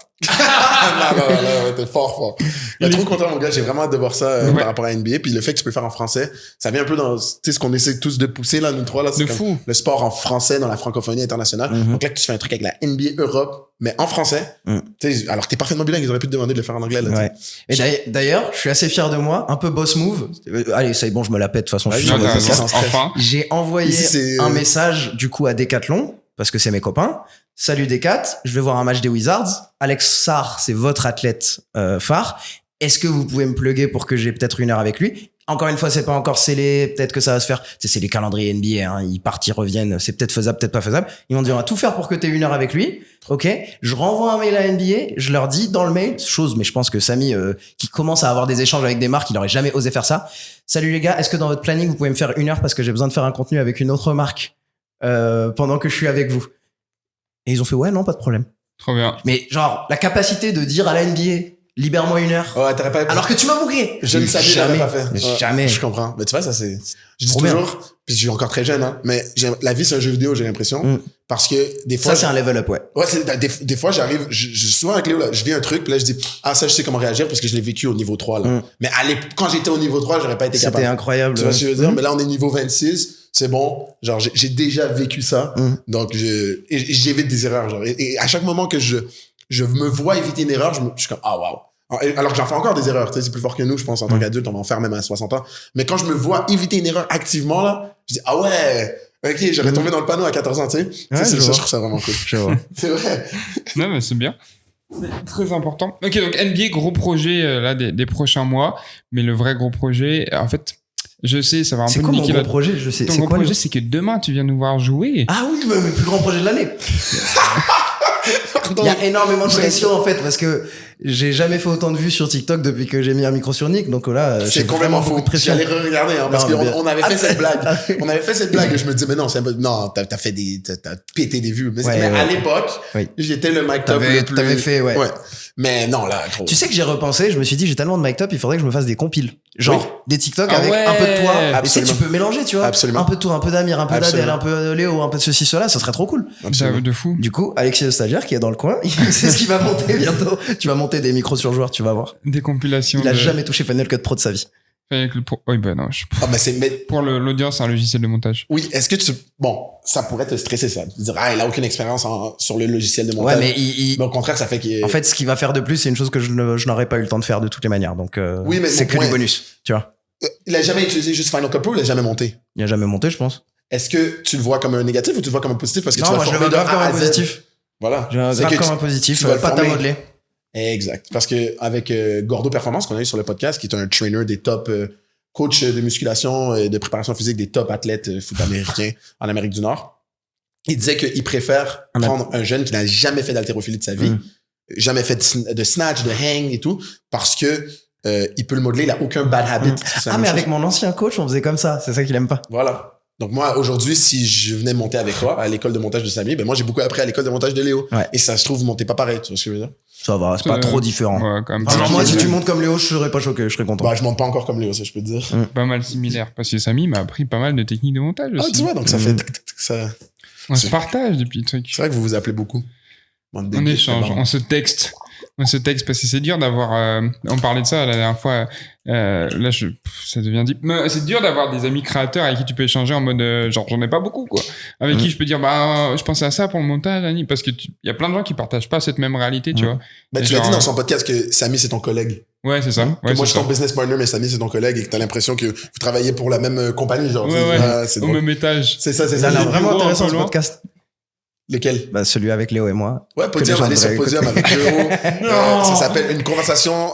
non, t'es fort. Mais trop content, mon gars. J'ai vraiment hâte de voir ça
Ouais.
par rapport à NBA. Puis le fait que tu peux le faire en français, ça vient un peu dans, tu sais, ce qu'on essaie tous de pousser, là, nous trois, là. C'est
De
comme
fou.
le sport en français dans la francophonie internationale.
Mhm.
Donc là, que tu fais un truc avec la NBA Europe, mais en français.
Mhm.
Tu sais, alors que t'es parfaitement bilingue, ils auraient pu te demander de le faire en anglais, là.
Ouais. Et d'ailleurs, je suis assez fier de moi, un peu boss move. Allez, c'est bon, je me la pète de toute façon. Je suis
Ouais,
sur
t'as
le
raison.
podcast.
sans stress.
Enfin.
J'ai envoyé
Ici, c'est,
un message du coup à Decathlon parce que c'est mes copains. Salut Decat, je vais voir un match des Wizards. Alex Sarr, c'est votre athlète phare. est-ce que vous pouvez me plugger pour que j'ai peut-être 1 heure avec lui? Encore une fois, c'est pas encore scellé. Peut-être que ça va se faire. C'est les calendriers NBA, hein. Ils partent, ils reviennent. C'est peut-être faisable, peut-être pas faisable. Ils m'ont dit, on va tout faire pour que tu aies 1 heure avec lui. OK. Je renvoie un mail à NBA. Je leur dis dans le mail, mais je pense que Samy, qui commence à avoir des échanges avec des marques, il aurait jamais osé faire ça. Salut les gars, est-ce que dans votre planning, vous pouvez me faire 1 heure parce que j'ai besoin de faire un contenu avec une autre marque, pendant que je suis avec vous? Et ils ont fait, ouais, non, pas de problème.
Trop bien.
Mais genre, la capacité de dire à la NBA, libère-moi 1 heure.
Ouais, t'aurais pas.
Alors que tu m'as booké.
Je ne savais
jamais
pas fait.
Mais
Ouais,
jamais.
Je comprends. Mais tu vois, ça c'est. Je dis
Trop bien.
toujours, puis je suis encore très jeune, hein, mais la vie c'est un jeu vidéo, j'ai l'impression. Parce que des fois.
Ça, c'est un level up, ouais.
Ouais, des fois, j'arrive, souvent avec Léo, là, je vis un truc, puis là, je dis, ah, ça, je sais comment réagir parce que je l'ai vécu au niveau 3, là. Mais quand j'étais au niveau 3, j'aurais pas été capable.
C'était incroyable.
Tu vois ce que je veux dire? Mais là, on est niveau 26, c'est bon. Genre, j'ai déjà vécu ça. Donc, j'évite des erreurs, genre. Et à chaque moment que je me vois éviter une erreur, je suis comme, ah, wow. Alors que j'en fais encore des erreurs, tu sais, c'est plus fort que nous, je pense, en tant qu'adulte, on va en faire même à 60 ans. Mais quand je me vois éviter une erreur activement, là, je dis, ah ouais, ok, j'aurais tombé dans le panneau à 14 ans, tu sais.
Ouais,
Ça,
je
je trouve ça vraiment cool.
Je vois.
C'est vrai.
Non, mais c'est bien. C'est très important. Ok, donc NBA, gros projet là des prochains mois. Mais le vrai gros projet, en fait, je sais, ça va un
C'est
peu
quoi mon
niquer
gros projet? Je sais.
Ton
C'est
gros
quoi
projet, c'est que demain, tu viens nous voir jouer.
Ah oui, le plus grand projet de l'année.
Pardon.
Il y a énormément de pression, en fait, parce que j'ai jamais fait autant de vues sur TikTok depuis que j'ai mis un micro sur Nick. Donc là,
C'est
j'ai
complètement
vraiment
fou.
beaucoup de pression.
J'allais regarder, hein, parce
Non, mais
qu'on avait fait cette blague.
Ah oui.
On avait fait cette blague et je me disais, mais non, c'est un peu, non, t'as pété des vues. Mais,
Ouais,
mais à
ouais.
l'époque,
Oui.
j'étais le mic top le plus.
T'avais fait, ouais.
Mais non, là, gros.
Tu sais que j'ai repensé, je me suis dit, j'ai tellement de mic top, il faudrait que je me fasse des compiles. Genre, des TikTok
Ah
avec
ouais.
un peu de toi. Et tu sais,
Absolument.
tu peux mélanger, tu vois.
Absolument.
Un peu de toi, un peu d'Amir, un peu d'Adèle,
Absolument.
un peu de Léo, un peu de ceci, cela, ça serait trop cool.
Absolument.
De fou.
Du coup, Alexis le stagiaire qui est dans le coin, c'est ce qui va monter bientôt. Tu vas monter des micros sur joueurs, tu vas voir.
Des compilations.
Il a jamais touché Final Cut Pro de sa vie.
Oui, bah non.
Ah, mais
Pour l'audience, c'est un logiciel de montage.
oui, est-ce que bon, ça pourrait te stresser, ça. De dire, ah, il a aucune expérience sur le logiciel de montage.
Ouais, mais
Mais au contraire, ça fait qu'il
en fait, ce qu'il va faire de plus, c'est une chose que je n'aurais pas eu le temps de faire de toutes les manières. Donc,
Oui, mais
c'est
mon
que
point-
du bonus, tu vois.
il a jamais utilisé juste Final Cut Pro, il a jamais monté.
Il a jamais monté, je pense.
Est-ce que tu le vois comme un négatif ou tu le vois comme un positif parce que tu
Non,
vas
moi, je le
former
vois
de
grave comme
A
un
à Z?
positif.
Voilà.
Je le vois
C'est
grave
que
comme
tu-
un positif.
tu vas le
Pas à
former.
modeler.
Exact. Parce que avec Gordo Performance qu'on a eu sur le podcast, qui est un trainer des top coach de musculation et de préparation physique des top athlètes foot américains en Amérique du Nord, il disait qu'il préfère prendre un jeune qui n'a jamais fait d'haltérophilie de sa vie, jamais fait de snatch, de hang et tout, parce que il peut le modeler, il a aucun bad habit. C'est la
Ah,
même
mais
chose.
avec mon ancien coach, on faisait comme ça. C'est ça qu'il aime pas.
Voilà. Donc moi, aujourd'hui, si je venais monter avec toi à l'école de montage de Samy, ben moi, j'ai beaucoup appris à l'école de montage de Léo.
Ouais.
Et ça se trouve, vous montez pas pareil, tu vois ce que je veux dire?
Ça va, c'est pas trop différent.
Ouais, quand même.
Alors
Ah,
moi,
je-
si tu montes comme Léo, je serais pas choqué, je serais content.
Bah, je monte pas encore comme Léo, ça, je peux te dire.
Pas mal similaire. Parce que Samy m'a appris pas mal de techniques de montage
Ah,
aussi.
tu vois, donc ça fait, ça,
On se partage des petits trucs.
c'est vrai que vous vous appelez beaucoup. Bande de
On
geeks,
échange,
c'est marrant.
on se texte. On se texte parce que c'est dur d'avoir. On parlait de ça la dernière fois. Là, ça devient deep. Mais c'est dur d'avoir des amis créateurs avec qui tu peux échanger en mode genre j'en ai pas beaucoup quoi. Avec qui je peux dire bah je pensais à ça pour le montage Annie parce que il y a plein de gens qui partagent pas cette même réalité tu vois.
Ben,
Et
tu l'as
genre,
dit dans son podcast que Samy, c'est ton collègue.
Ouais c'est ça.
Que
Ouais,
moi,
c'est
je suis
ça.
ton business partner, mais Samy, c'est ton collègue et que t'as l'impression que vous travaillez pour la même compagnie, genre.
Ouais,
c'est-
ouais.
ah, c'est
Au
drôle.
même étage.
C'est ça, c'est
Ça a
ça.
l'air
les
vraiment
bureaux un
intéressant
peu
ce
loin.
podcast.
Lequel?
Bah, celui avec Léo et moi.
Ouais,
Que
Podium,
les gens
allez sur
devraient
Podium avec Léo. Ça s'appelle une conversation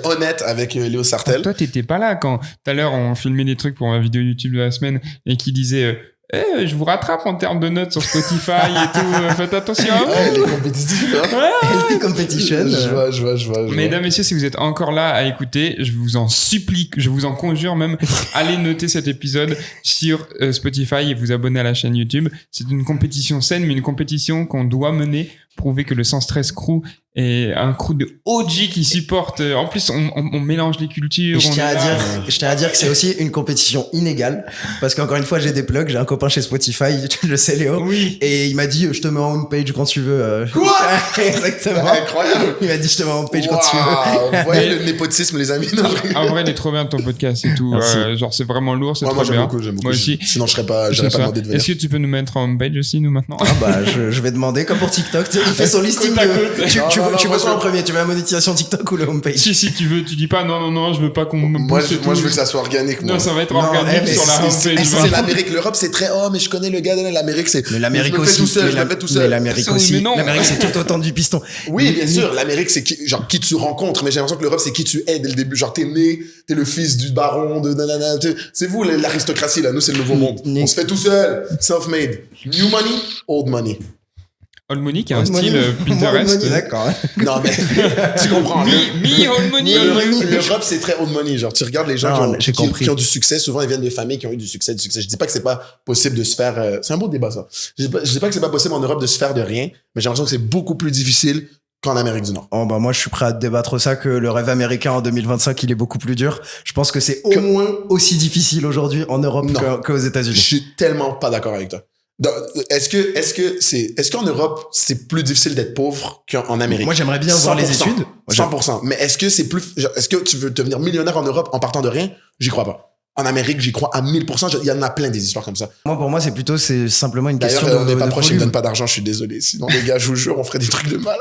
honnête avec Léo Sartel.
Toi t'étais pas là quand tout à l'heure on filmait des trucs pour ma vidéo YouTube de la semaine et qui disait je vous rattrape en termes de notes sur Spotify et tout. Faites attention à vous.
Ouais, les compétitifs, hein.
Healthy Competition.
Je vois.
Mesdames, messieurs, si vous êtes encore là à écouter, je vous en supplie, je vous en conjure même, allez noter cet épisode sur Spotify et vous abonner à la chaîne YouTube. C'est une compétition saine, mais une compétition qu'on doit mener, prouver que le Sans Stress Crew est un crew de OG qui supporte. En plus, on mélange les cultures.
Et je
on
tiens
est là.
je tiens à dire que c'est aussi une compétition inégale. Parce qu'encore une fois, j'ai des plugs. J'ai un copain chez Spotify, tu le sais, Léo.
Oui.
Et il m'a dit, je te mets en homepage quand tu veux.
Quoi?
Exactement.
Incroyable.
Il m'a dit, je te mets en homepage quand tu veux.
Waouh, vous voyez le népotisme, les amis. Non, je rigole.
En vrai, il est trop bien ton podcast et tout.
Merci.
Genre, c'est vraiment lourd, c'est
Moi,
trop
j'aime
bien.
beaucoup, j'aime beaucoup.
Moi aussi.
Sinon, j'aurais pas
C'est ça.
demandé de venir.
Est-ce que tu peux nous mettre en homepage aussi, nous, maintenant?
Ah bah, je vais demander comme pour TikTok. Tu Il fait son listing.
Côte à côte.
Tu
Non,
veux
moi,
quoi en premier? Tu veux la monétisation TikTok ou le homepage?
Si tu veux, tu dis pas non, je veux pas qu'on me
Moi,
booste
je
tout.
veux que ça soit organique, moi.
Non, ça va être
Non,
organique
mais
sur la
c'est-
homepage.
C'est l'Amérique. L'Europe, c'est très, mais je connais le gars de l'Amérique, c'est.
Mais l'Amérique
je me
aussi.
fais tout seul, je
mais
me fais tout
mais
seul.
l'Amérique
Oui,
aussi.
mais non.
L'Amérique, c'est tout autant du piston.
Oui, bien sûr. L'Amérique, c'est qui tu rencontres. Mais j'ai l'impression que l'Europe, c'est qui tu es dès le début. Genre, t'es né, t'es le fils du baron, de nanana. C'est vous, l'aristocratie, là. Nous, c'est le nouveau monde. On se fait tout seul. Self-made. New money, old money.
Old Money qui a un
Old
style
Money.
Pinterest.
Old Money, d'accord.
Non, mais tu comprends.
Me Old Money.
L'Europe, c'est très old money. Genre, tu regardes les gens
Non, j'ai compris.
qui ont du succès. Souvent, ils viennent de familles qui ont eu du succès. Je dis pas que c'est pas possible de se faire, c'est un beau débat, ça. Je dis pas que c'est pas possible en Europe de se faire de rien, mais j'ai l'impression que c'est beaucoup plus difficile qu'en Amérique du Nord.
Oh, bah, moi, je suis prêt à débattre ça que le rêve américain en 2025, il est beaucoup plus dur. Je pense que c'est au moins aussi difficile aujourd'hui en Europe
Non.
qu'aux
Je
États-Unis.
suis tellement pas d'accord avec toi. Donc, est-ce qu'en Europe, c'est plus difficile d'être pauvre qu'en Amérique?
Moi, j'aimerais bien voir les
100%.
études.
100%. Mais est-ce que tu veux devenir millionnaire en Europe en partant de rien? J'y crois pas. En Amérique, j'y crois à 1000%. Il y en a plein des histoires comme ça.
Pour moi, c'est simplement une question
D'ailleurs,
de
on n'est pas proche, ils me
volume.
donnent pas d'argent, je suis désolé. Sinon, les gars, je vous jure, on ferait des trucs de malade.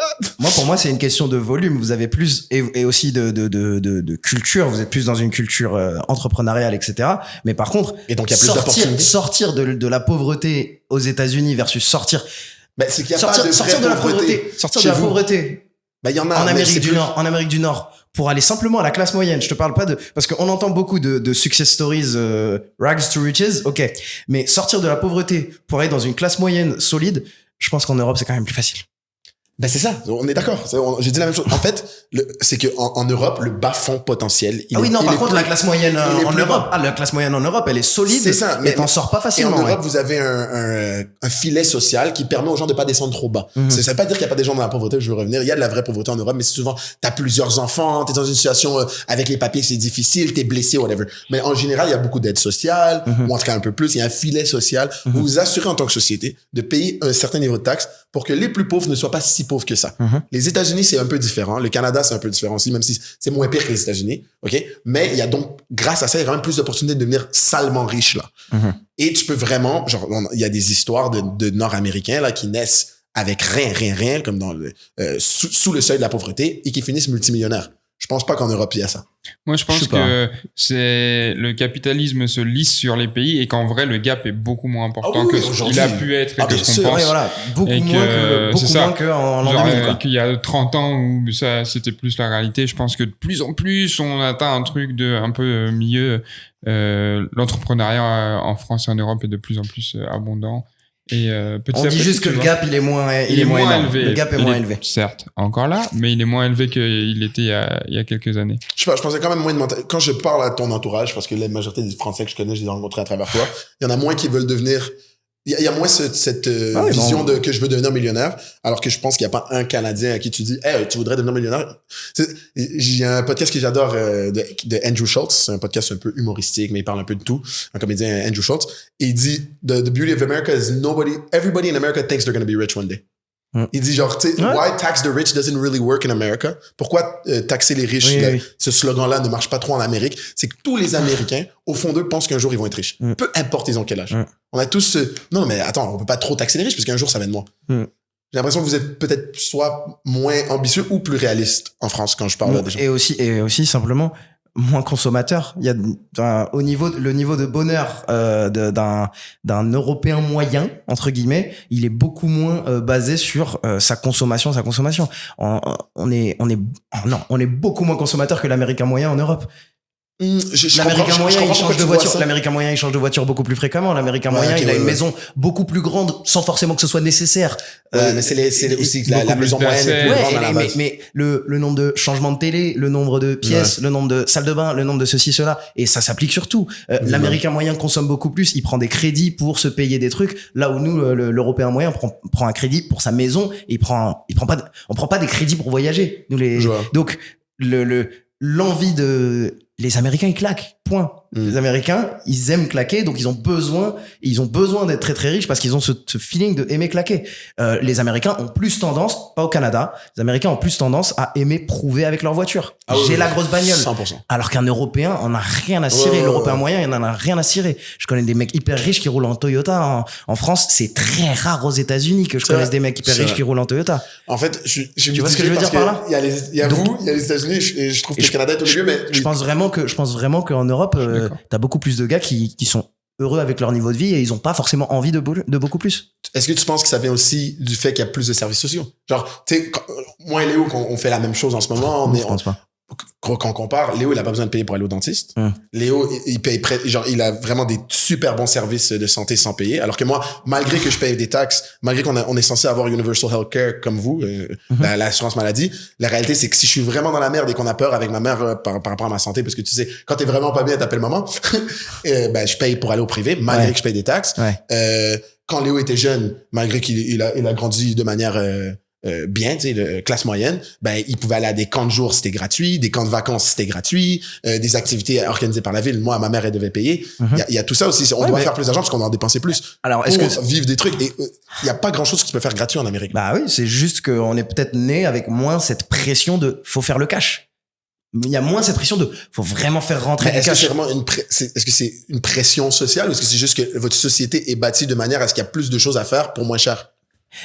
Pour moi, c'est une question de volume. Vous avez plus, et aussi de culture. Vous êtes plus dans une culture entrepreneuriale, etc. Mais par contre,
Et donc, il y a plus d'opportunités.
sortir de la pauvreté aux États-Unis versus sortir
C'est qu'il y a pas de
sortir
vraie
de la
pauvreté.
pauvreté, sortir
chez
de la
vous.
pauvreté
Il y en a.
en
mais
Amérique
c'est
du
plus-
Nord, pour aller simplement à la classe moyenne. Je te parle pas parce qu'on entend beaucoup de success stories, rags to riches, ok. Mais sortir de la pauvreté pour aller dans une classe moyenne solide, je pense qu'en Europe, c'est quand même plus facile.
C'est ça, on est d'accord. J'ai dit la même chose. En fait, c'est que en Europe, le bas-fond potentiel.
Par contre, la classe moyenne
il est
en
plus
Europe, la classe moyenne en Europe, elle est solide.
C'est ça,
mais t'en sors pas
Et
facilement.
en
ouais.
Europe, vous avez un filet social qui permet aux gens de pas descendre trop bas. Ça veut pas dire qu'il y a pas des gens dans la pauvreté, je veux revenir. Il y a de la vraie pauvreté en Europe, mais c'est souvent, t'as plusieurs enfants, t'es dans une situation avec les papiers, c'est difficile, t'es blessé, whatever. Mais en général, il y a beaucoup d'aide sociale, ou en tout cas un peu plus, il y a un filet social. Vous vous assurez en tant que société de payer un certain niveau de taxes pour que les plus pauvres ne soient pas si pauvres que ça. Les États-Unis, c'est un peu différent. Le Canada, c'est un peu différent aussi, même si c'est moins pire que les États-Unis. OK? Mais il y a donc, grâce à ça, il y a quand même plus d'opportunités de devenir salement riche, là. Et tu peux vraiment, genre, il y a des histoires de Nord-Américains, là, qui naissent avec rien, comme dans sous le seuil de la pauvreté et qui finissent multimillionnaires. Je pense pas qu'en Europe, il y a ça.
Moi, je pense
Je sais pas.
que le capitalisme se lisse sur les pays et qu'en vrai, le gap est beaucoup moins important
Ah oui,
que ce
aujourd'hui.
qu'il a pu être et
Ah,
que
bien
ce
sûr,
qu'on pense.
Ouais, voilà. Beaucoup
Et que, c'est ça.
moins qu'en l'an
Genre,
2000, quoi.
qu'il y a 30 ans où ça, c'était plus la réalité. Je pense que de plus en plus, on atteint un truc un peu milieu. L'entrepreneuriat en France et en Europe est de plus en plus abondant. Et petit
On
à
dit
petit,
juste que
tu
le
vois,
gap, il est moins énorme.
élevé.
Le gap est
Il
moins élevé.
Certes, encore là, mais il est moins élevé qu'il était il y a quelques années.
Je sais pas, je pensais quand même moins de quand je parle à ton entourage, parce que la majorité des Français que je connais, je les ai rencontrés à travers toi, il y en a moins qui veulent devenir. Il y a moins cette
oui,
vision
non.
de que je veux devenir millionnaire, alors que je pense qu'il n'y a pas un Canadien à qui tu dis, hey, tu voudrais devenir millionnaire. Il y a un podcast que j'adore de Andrew Schultz, c'est un podcast un peu humoristique, mais il parle un peu de tout, un comédien Andrew Schultz, et il dit the beauty of America is everybody in America thinks they're going to be rich one day. Il dit genre, tu sais,
Ouais.
why tax the rich doesn't really work in America? Pourquoi taxer les riches?
Oui, oui.
Ce slogan-là ne marche pas trop en Amérique. C'est que tous les Américains, au fond d'eux, pensent qu'un jour ils vont être riches. Peu importe ils ont quel âge. On a tous ce... Non, mais attends, on peut pas trop taxer les riches parce qu'un jour ça vient de moi. J'ai l'impression que vous êtes peut-être soit moins ambitieux ou plus réaliste en France quand je parle à des gens.
Et aussi simplement moins consommateur. Il y a le niveau de bonheur d'un Européen moyen entre guillemets, il est beaucoup moins basé sur sa consommation. On est beaucoup moins consommateur que l'Américain moyen en Europe. L'Américain moyen, il change de voiture. L'Américain moyen, il change de voiture beaucoup plus fréquemment. L'Américain moyen, il a une maison beaucoup plus grande sans forcément que ce soit nécessaire.
Mais c'est aussi la
beaucoup
maison
plus
moyenne est plus
d'accès.
grande à la base.
Mais le nombre de changements de télé, le nombre de pièces, le nombre de salles de bain, le nombre de ceci, cela, et ça s'applique sur tout. L'Américain moyen consomme beaucoup plus, il prend des crédits pour se payer des trucs, là où nous, l'Européen moyen prend un crédit pour sa maison, et on prend pas des crédits pour voyager. Donc l'envie les Américains, ils claquent. Point. Les Américains, ils aiment claquer, donc ils ont besoin d'être très très riches parce qu'ils ont ce feeling de aimer claquer. Les Américains ont plus tendance, pas au Canada, les Américains ont plus tendance à aimer prouver avec leur voiture. J'ai la grosse bagnole.
100%.
Alors qu'un Européen en a rien à cirer. L'Européen moyen, il en a rien à cirer. Je connais des mecs hyper riches qui roulent en Toyota. En France, c'est très rare aux États-Unis que je connaisse des mecs hyper riches qui roulent en Toyota.
En fait, je
Tu vois ce que je veux dire par là?
Il y a les États-Unis, et je trouve que le Canada est au milieu, mais
je pense vraiment qu'en Europe, t'as beaucoup plus de gars qui sont heureux avec leur niveau de vie et ils ont pas forcément envie de beaucoup plus.
est-ce que tu penses que ça vient aussi du fait qu'il y a plus de services sociaux? Genre, tu sais, moi et Léo, on fait la même chose en ce moment.
Je pense pas.
Quand on compare, Léo, il a pas besoin de payer pour aller au dentiste. Léo, il paye genre, il a vraiment des super bons services de santé sans payer. Alors que moi, malgré que je paye des taxes, malgré on est censé avoir Universal Healthcare comme vous, l'assurance maladie, la réalité, c'est que si je suis vraiment dans la merde et qu'on a peur avec ma mère par rapport à ma santé, parce que tu sais, quand t'es vraiment pas bien, t'appelles maman, je paye pour aller au privé, malgré que je paye des taxes. Quand Léo était jeune, malgré qu'il a grandi de manière, bien, tu sais, classe moyenne, il pouvait aller à des camps de jour, c'était gratuit, des camps de vacances, c'était gratuit, des activités organisées par la ville. Moi, ma mère, elle devait payer. Il y a tout ça aussi. On doit faire plus d'argent parce qu'on doit en dépenser plus.
Alors,
pour vivre des trucs. Et il y a pas grand chose que tu peux faire gratuit en Amérique.
Bah oui, c'est juste qu'on est peut-être né avec moins cette pression de faut faire le cash. Il y a moins cette pression de faut vraiment faire rentrer du cash.
Est-ce que c'est une pression sociale ou est-ce que c'est juste que votre société est bâtie de manière à ce qu'il y a plus de choses à faire pour moins cher?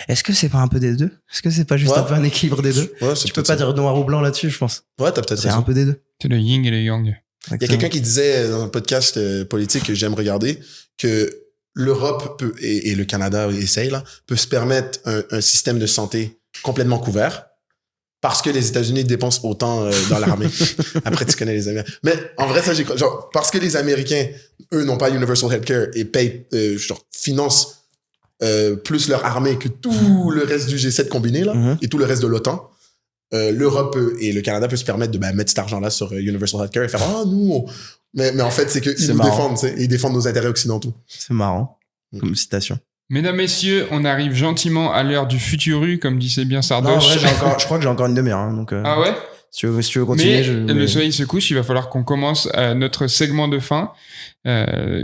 Est-ce que c'est pas un peu des deux? Est-ce que c'est pas juste un peu un équilibre des deux? Tu peux pas dire noir ou blanc là-dessus, je pense.
Ouais, t'as peut-être
raison. C'est un peu des deux.
C'est le yin et le yang.
Il y a quelqu'un qui disait dans un podcast politique que j'aime regarder que l'Europe peut, et le Canada essaye là, peut se permettre un système de santé complètement couvert parce que les États-Unis dépensent autant dans l'armée. Après, tu connais les Américains. Mais en vrai, ça, genre, parce que les Américains, eux, n'ont pas Universal Healthcare et payent, financent plus leur armée que tout le reste du G7 combiné là, et tout le reste de l'OTAN. L'Europe et le Canada peuvent se permettre de mettre cet argent-là sur Universal Healthcare et faire mais en fait c'est qu'ils nous défendent, ils défendent nos intérêts occidentaux.
C'est marrant comme citation.
Mesdames, messieurs, on arrive gentiment à l'heure du futuru, comme disait bien Sardoche.
Non, je crois que j'ai encore une demi-heure. Hein, donc,
ah ouais?
Si tu veux continuer.
Mais le soleil se couche, il va falloir qu'on commence notre segment de fin.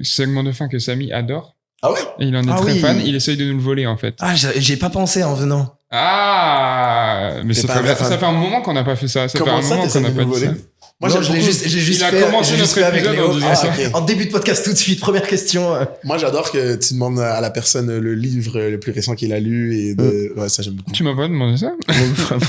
Segment de fin que Samy adore.
Ah ouais?
Et il en est très fan. Il essaye de nous le voler, en fait.
Ah, j'ai pas pensé en venant.
Ah, mais ça fait un moment qu'on n'a pas fait ça. Ça fait un moment qu'on n'a pas dit ça.
Moi, j'ai juste
il a commencé notre épisode en disant ça.
En début de podcast, tout de suite, première question.
Moi, j'adore que tu demandes à la personne le livre le plus récent qu'il a lu et ouais, ça, j'aime beaucoup.
Tu m'as pas demandé ça?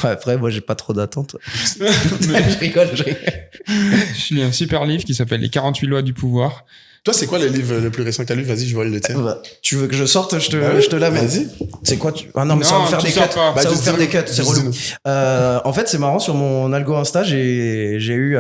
Après, moi, j'ai pas trop d'attente. Je rigole.
Je lis un super livre qui s'appelle Les 48 lois du pouvoir.
Toi, c'est quoi le livre le plus récent que t'as lu? Vas-y, je vole le tien.
Tu veux que je sorte? Je te l'amène.
Vas-y.
C'est quoi? Ah non, mais ça va vous faire des cuts. Ça va vous faire des cuts. C'est relou. En fait, c'est marrant. Sur mon algo Insta, j'ai eu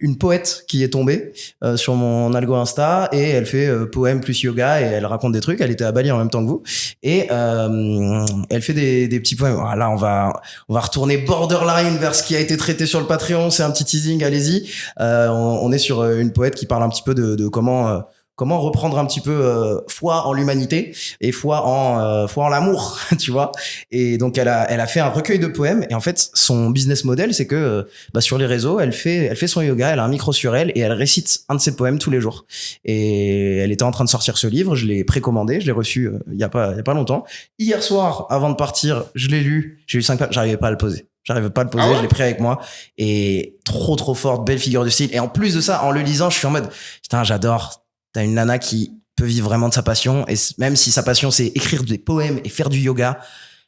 une poète qui est tombée sur mon algo Insta et elle fait poème plus yoga et elle raconte des trucs. Elle était à Bali en même temps que vous et elle fait des petits poèmes. Là, on va retourner borderline vers ce qui a été traité sur le Patreon. C'est un petit teasing. Allez-y. On est sur une poète qui parle un petit peu de comment reprendre un petit peu foi en l'humanité et foi en l'amour, tu vois. Et donc elle a fait un recueil de poèmes et en fait son business model c'est que sur les réseaux elle fait son yoga, elle a un micro sur elle et elle récite un de ses poèmes tous les jours. Et elle était en train de sortir ce livre, je l'ai précommandé, je l'ai reçu il y a pas longtemps. Hier soir avant de partir, je l'ai lu, j'ai eu 5 pages, j'arrivais pas à le poser. Je l'ai pris avec moi et trop forte, belle figure de style. Et en plus de ça, en le lisant, je suis en mode putain, j'adore. T'as une nana qui peut vivre vraiment de sa passion et même si sa passion c'est écrire des poèmes et faire du yoga,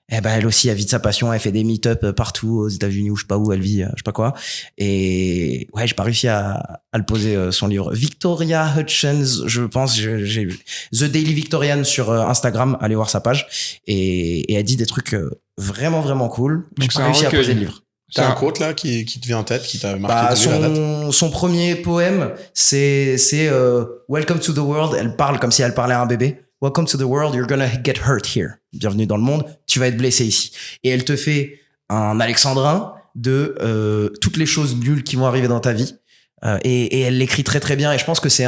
elle aussi elle vit de sa passion, elle fait des meet-up partout aux États-Unis ou je sais pas où elle vit, je sais pas quoi. Et ouais, j'ai pas réussi à le poser son livre. Victoria Hutchins, je pense, j'ai The Daily Victorian sur Instagram, allez voir sa page et elle dit des trucs vraiment cool. J'ai pas réussi à poser le livre.
T'as un quote là qui te vient en tête, qui t'a marqué la date?
Son premier poème, c'est Welcome to the world. Elle parle comme si elle parlait à un bébé. Welcome to the world, you're gonna get hurt here. Bienvenue dans le monde, tu vas être blessé ici. Et elle te fait un alexandrin de toutes les choses nulles qui vont arriver dans ta vie. Et elle l'écrit très bien. Et je pense que c'est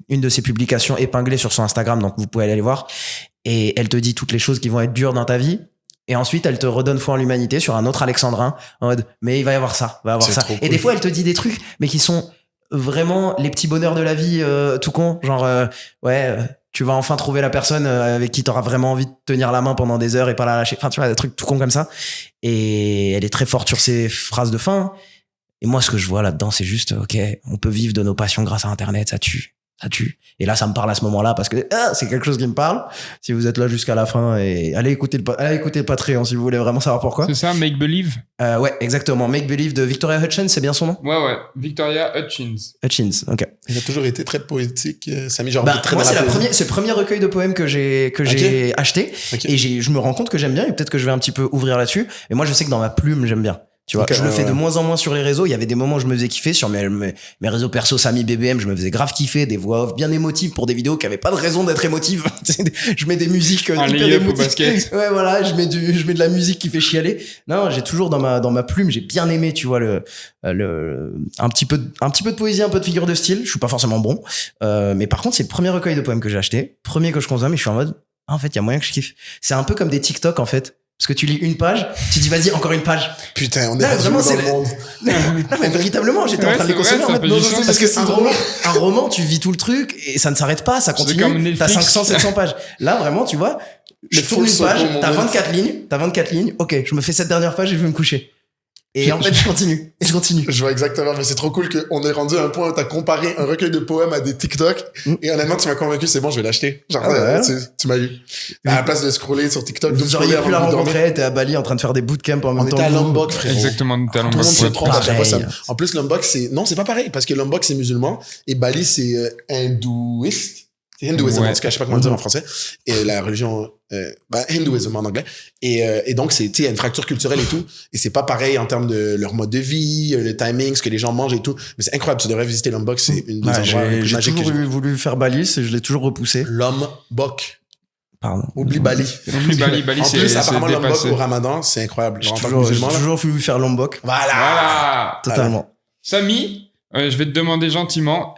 une de ses publications épinglées sur son Instagram, donc vous pouvez aller voir. Et elle te dit toutes les choses qui vont être dures dans ta vie. Et ensuite, elle te redonne foi en l'humanité sur un autre alexandrin en mode, mais il va y avoir ça, va y avoir
C'est
ça.
trop
Et
cool.
des fois, elle te dit des trucs, mais qui sont vraiment les petits bonheurs de la vie, tout con. Genre, tu vas enfin trouver la personne avec qui t'auras vraiment envie de tenir la main pendant des heures et pas la lâcher. Enfin, tu vois, des trucs tout con comme ça. Et elle est très forte sur ses phrases de fin. Et moi, ce que je vois là-dedans, c'est juste, ok, on peut vivre de nos passions grâce à Internet, ça tue. Ça tue. Et là, ça me parle à ce moment-là parce que c'est quelque chose qui me parle. Si vous êtes là jusqu'à la fin, et allez écouter le Patreon si vous voulez vraiment savoir pourquoi.
C'est ça, Make Believe?
Ouais, exactement. Make Believe de Victoria Hutchins, c'est bien son nom?
Ouais. Victoria Hutchins.
Hutchins, ok.
Il a toujours été très poétique, Samy, genre
Bah,
très
moi,
dans
c'est
la poésie.
c'est le premier recueil de poèmes que j'ai acheté.
Ok.
Et je me rends compte que j'aime bien et peut-être que je vais un petit peu ouvrir là-dessus. Et moi, je sais que dans ma plume, j'aime bien. Tu vois,
Ok,
je le fais
ouais.
de moins en moins sur les réseaux. Il y avait des moments où je me faisais kiffer sur mes réseaux perso, Samy BBM, je me faisais grave kiffer, des voix off bien émotives pour des vidéos qui avaient pas de raison d'être émotives. Je mais des musiques
Un
hyper
lay-up au
émotives.
basket.
Ouais, voilà, je mets de la musique qui fait chialer. Non, j'ai toujours dans ma plume, j'ai bien aimé, tu vois, un petit peu de poésie, un peu de figure de style. Je suis pas forcément bon. Mais par contre, c'est le premier recueil de poèmes que j'ai acheté. Premier que je consomme et je suis en mode, en fait, il y a moyen que je kiffe. C'est un peu comme des TikTok, en fait. Parce que tu lis une page, tu dis vas-y, encore une page.
Putain, on est
Non,
rendu
vraiment,
où dans
c'est
le monde?
Non, mais véritablement, j'étais en
Ouais,
train de les
c'est vrai,
consommer en
ça
mode,
fait
non,
du
non,
sens.
parce que un roman, tu vis tout le truc et ça ne s'arrête pas, ça
C'est
continue.
comme Netflix.
T'as 500, 700 pages. Là, vraiment, tu vois, je
Le
tourne
full
une page,
circle
t'as
moment.
24 lignes, ok, je me fais cette dernière page et je vais me coucher. Et en fait, je continue. Et je continue.
Je vois exactement, mais c'est trop cool qu'on ait rendu à un point où t'as comparé un recueil de poèmes à des TikTok, et honnêtement, tu m'as convaincu, c'est bon, je vais l'acheter. Genre,
Ah ouais.
tu m'as eu. À la place de scroller sur TikTok,
Vous auriez pu la rencontrer, elle était à Bali en train de faire des bootcamps en
On
même temps.
était à
que vous.
Lombok, frérot.
Exactement, nous allons
Tout le monde se
voir.
trompe à chaque fois.
Pareil.
En plus, Lombok, c'est pas pareil, parce que Lombok, c'est musulman, et Bali, c'est hindouiste. C'est hindouisme,
Ouais.
en tout cas, je sais pas comment le dire en français. Et la religion, hindouisme en anglais. Et donc, c'est, tu sais, il y a une fracture culturelle et tout. Et c'est pas pareil en termes de leur mode de vie, le timing, ce que les gens mangent et tout. Mais c'est incroyable. Tu devrais visiter Lombok. C'est une des
Ouais,
endroits les plus
j'ai
magiques que
toujours
j'ai vu.
voulu faire Bali, et je l'ai toujours repoussé.
Lombok.
Pardon.
Oublie Bali.
Oublie Bali,
En
c'est
plus,
c'est
apparemment, Lombok
dépassé.
au Ramadan, c'est incroyable.
J'ai
Genre, en tant que
toujours,
musulman,
j'ai
là.
toujours voulu faire Lombok.
Voilà.
Voilà.
Totalement.
Samy, je vais te demander gentiment,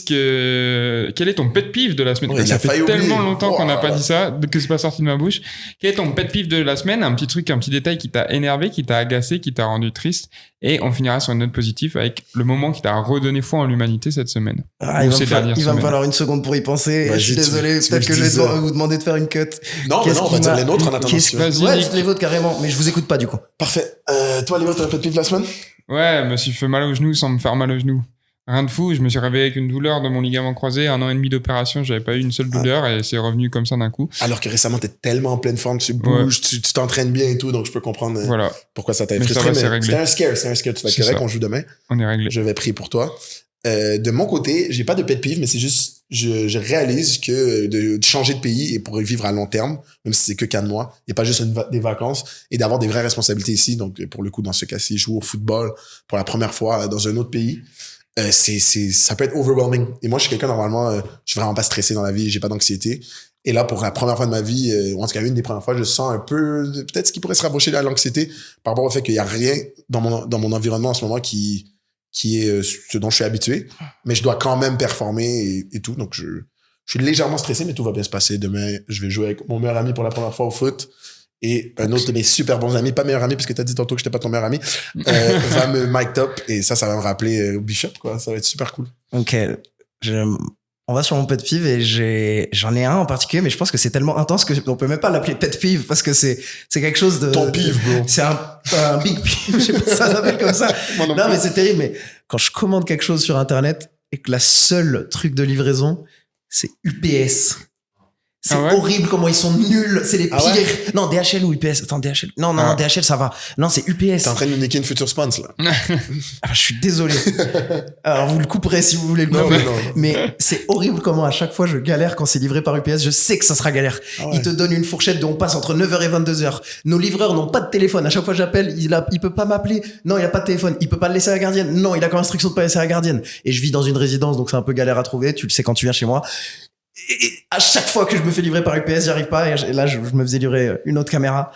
quel est ton pet peeve de la semaine?
Ouais, il
Ça
a
fait
failli
tellement
oublier.
longtemps qu'on n'a pas
Oh.
dit ça, que c'est pas sorti de ma bouche. Quel est ton pet peeve de la semaine? Un petit truc, un petit détail qui t'a énervé, qui t'a agacé, qui t'a rendu triste. Et on finira sur une note positive avec le moment qui t'a redonné foi en l'humanité cette semaine.
Ah,
Ou
il va
ces
me falloir-
dernières
il va me
semaines.
falloir une seconde pour y penser.
Vas-y,
Je suis
tu-
désolé,
tu
peut-être
veux
que
que
je
je
vais
dise,
vous demander de faire une cut.
Non, mais
Qu'est-ce
non, on
qui
va dire
m'a-
les nôtres en attendant.
qu'est-ce-
si tu veux.
Vas-y,
Ouais,
Nick.
toutes les vôtres carrément, mais je vous écoute pas du coup.
Parfait. Toi, Léo, t'as un pet peeve de la semaine?
Ouais, je me suis fait mal au genou sans me faire mal au genou. Rien de fou, je me suis réveillé avec une douleur de mon ligament croisé, 1 an et demi d'opération, j'avais pas eu une seule douleur et c'est revenu comme ça d'un coup.
Alors que récemment, t'es tellement en pleine forme, tu bouges, tu t'entraînes bien et tout, donc je peux comprendre
Voilà,
pourquoi ça t'a
Mais ça
frustré.
va, c'est réglé.
C'était un scare, tu vas être
C'est
correct,
ça.
on joue demain.
on est réglé.
Je vais prier pour toi. De mon côté, j'ai pas de pet peeve, mais c'est juste, je réalise que de changer de pays et pour y vivre à long terme, même si c'est que 4 mois, et pas juste des vacances, et d'avoir des vraies responsabilités ici. Donc, pour le coup, dans ce cas-ci, jouer au football pour la première fois dans un autre pays, ça peut être overwhelming. Et moi, je suis quelqu'un, normalement, je suis vraiment pas stressé dans la vie, j'ai pas d'anxiété. Et là, pour la première fois de ma vie, ou en tout cas une des premières fois, je sens un peu, peut-être ce qui pourrait se rapprocher de l'anxiété par rapport au fait qu'il y a rien dans mon environnement en ce moment qui est ce dont je suis habitué. Mais je dois quand même performer et tout. Donc, je suis légèrement stressé, mais tout va bien se passer. Demain, je vais jouer avec mon meilleur ami pour la première fois au foot. Et un autre de mes super bons amis, pas meilleur ami, parce que t'as dit tantôt que j'étais pas ton meilleur ami, va me mic up. Et ça va me rappeler Bishop, quoi. Ça va être super cool.
Ok, on va sur mon pet peeve et j'en ai un en particulier, mais je pense que c'est tellement intense que on peut même pas l'appeler pet peeve parce que c'est quelque chose de...
Ton pive, bro.
C'est un big peeve, je sais pas si ça s'appelle comme ça.
Moi non
Non,
plus.
mais c'est terrible, mais quand je commande quelque chose sur Internet et que la seule truc de livraison, c'est UPS. C'est
Ah ouais
horrible comment ils sont nuls. C'est les pires.
Ah ouais
Non, DHL ou UPS. Attends, DHL. Non,
Ah.
DHL, ça va. Non, c'est UPS.
T'es en train de nous niquer une future sponsor, là.
Ah, je suis désolé. Alors, vous le couperez si vous voulez le
Non,
couper.
mais non.
Mais c'est horrible comment à chaque fois je galère quand c'est livré par UPS. Je sais que ça sera galère.
Ah ouais.
Ils te donnent une fourchette dont on passe entre 9h et 22h. Nos livreurs n'ont pas de téléphone. À chaque fois j'appelle, il peut pas m'appeler. Non, il a pas de téléphone. Il peut pas le laisser à la gardienne. Non, il a comme instruction de pas laisser à la gardienne. Et je vis dans une résidence, donc c'est un peu galère à trouver. Tu le sais quand tu viens chez moi. Et à chaque fois que je me fais livrer par UPS, j'y arrive pas. Et là, je me faisais livrer une autre caméra.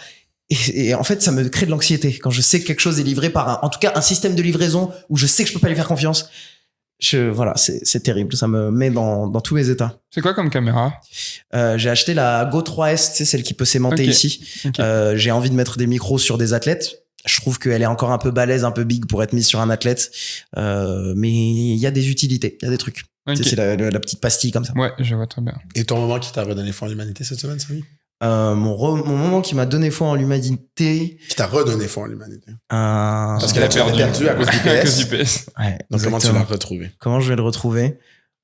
Et en fait, ça me crée de l'anxiété quand je sais que quelque chose est livré par en tout cas, un système de livraison où je sais que je peux pas lui faire confiance. Voilà, c'est terrible. Ça me met dans tous mes états.
C'est quoi comme caméra?
J'ai acheté la Go 3S, tu sais, celle qui peut s'aimanter
Ok.
ici.
Ok.
J'ai envie de mettre des micros sur des athlètes. Je trouve qu'elle est encore un peu balèze, un peu big pour être mise sur un athlète. Mais il y a des utilités, il y a des trucs.
Ok.
Tu sais, c'est la petite pastille comme ça.
Ouais, je vois très bien.
Et ton moment qui t'a redonné foi en l'humanité cette semaine, Samy?
Mon moment qui m'a donné foi en l'humanité.
Qui t'a redonné foi en l'humanité?
Parce
que là, tu l'avais perdu à cause du
À cause
PS.
du PS.
Ouais,
Donc, comment tu
exactement.
l'as retrouvé?
Comment je vais le retrouver?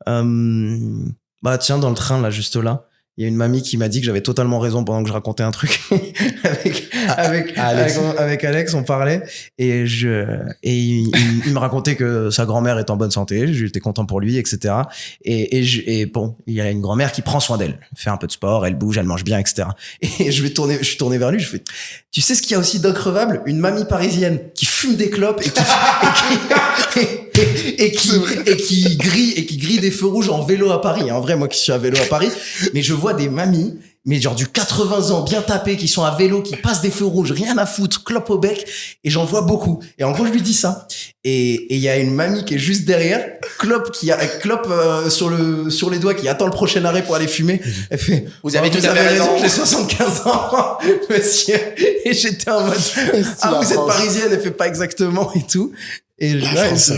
Bah tiens, dans le train là, juste là, il y a une mamie qui m'a dit que j'avais totalement raison pendant que je racontais un truc avec Alex, on parlait et il me racontait que sa grand-mère est en bonne santé, j'étais content pour lui, etc. Et bon, il y a une grand-mère qui prend soin d'elle, fait un peu de sport, elle bouge, elle mange bien, etc. Et je suis tourné vers lui, je fais, tu sais ce qu'il y a aussi d'increvable? Une mamie parisienne qui fume des clopes et qui grille des feux rouges en vélo à Paris. En vrai, moi qui suis à vélo à Paris, mais je vois des mamies, mais genre du 80 ans bien tapées, qui sont à vélo, qui passent des feux rouges, rien à foutre, clope au bec, et j'en vois beaucoup. Et en gros, je lui dis ça. Et il y a une mamie qui est juste derrière, clope sur les doigts, qui attend le prochain arrêt pour aller fumer. Elle fait,
Vous avez tout à fait raison.
j'ai 75 ans, monsieur. Et j'étais en mode, ah, vous êtes parisienne, elle fait pas exactement et tout. Et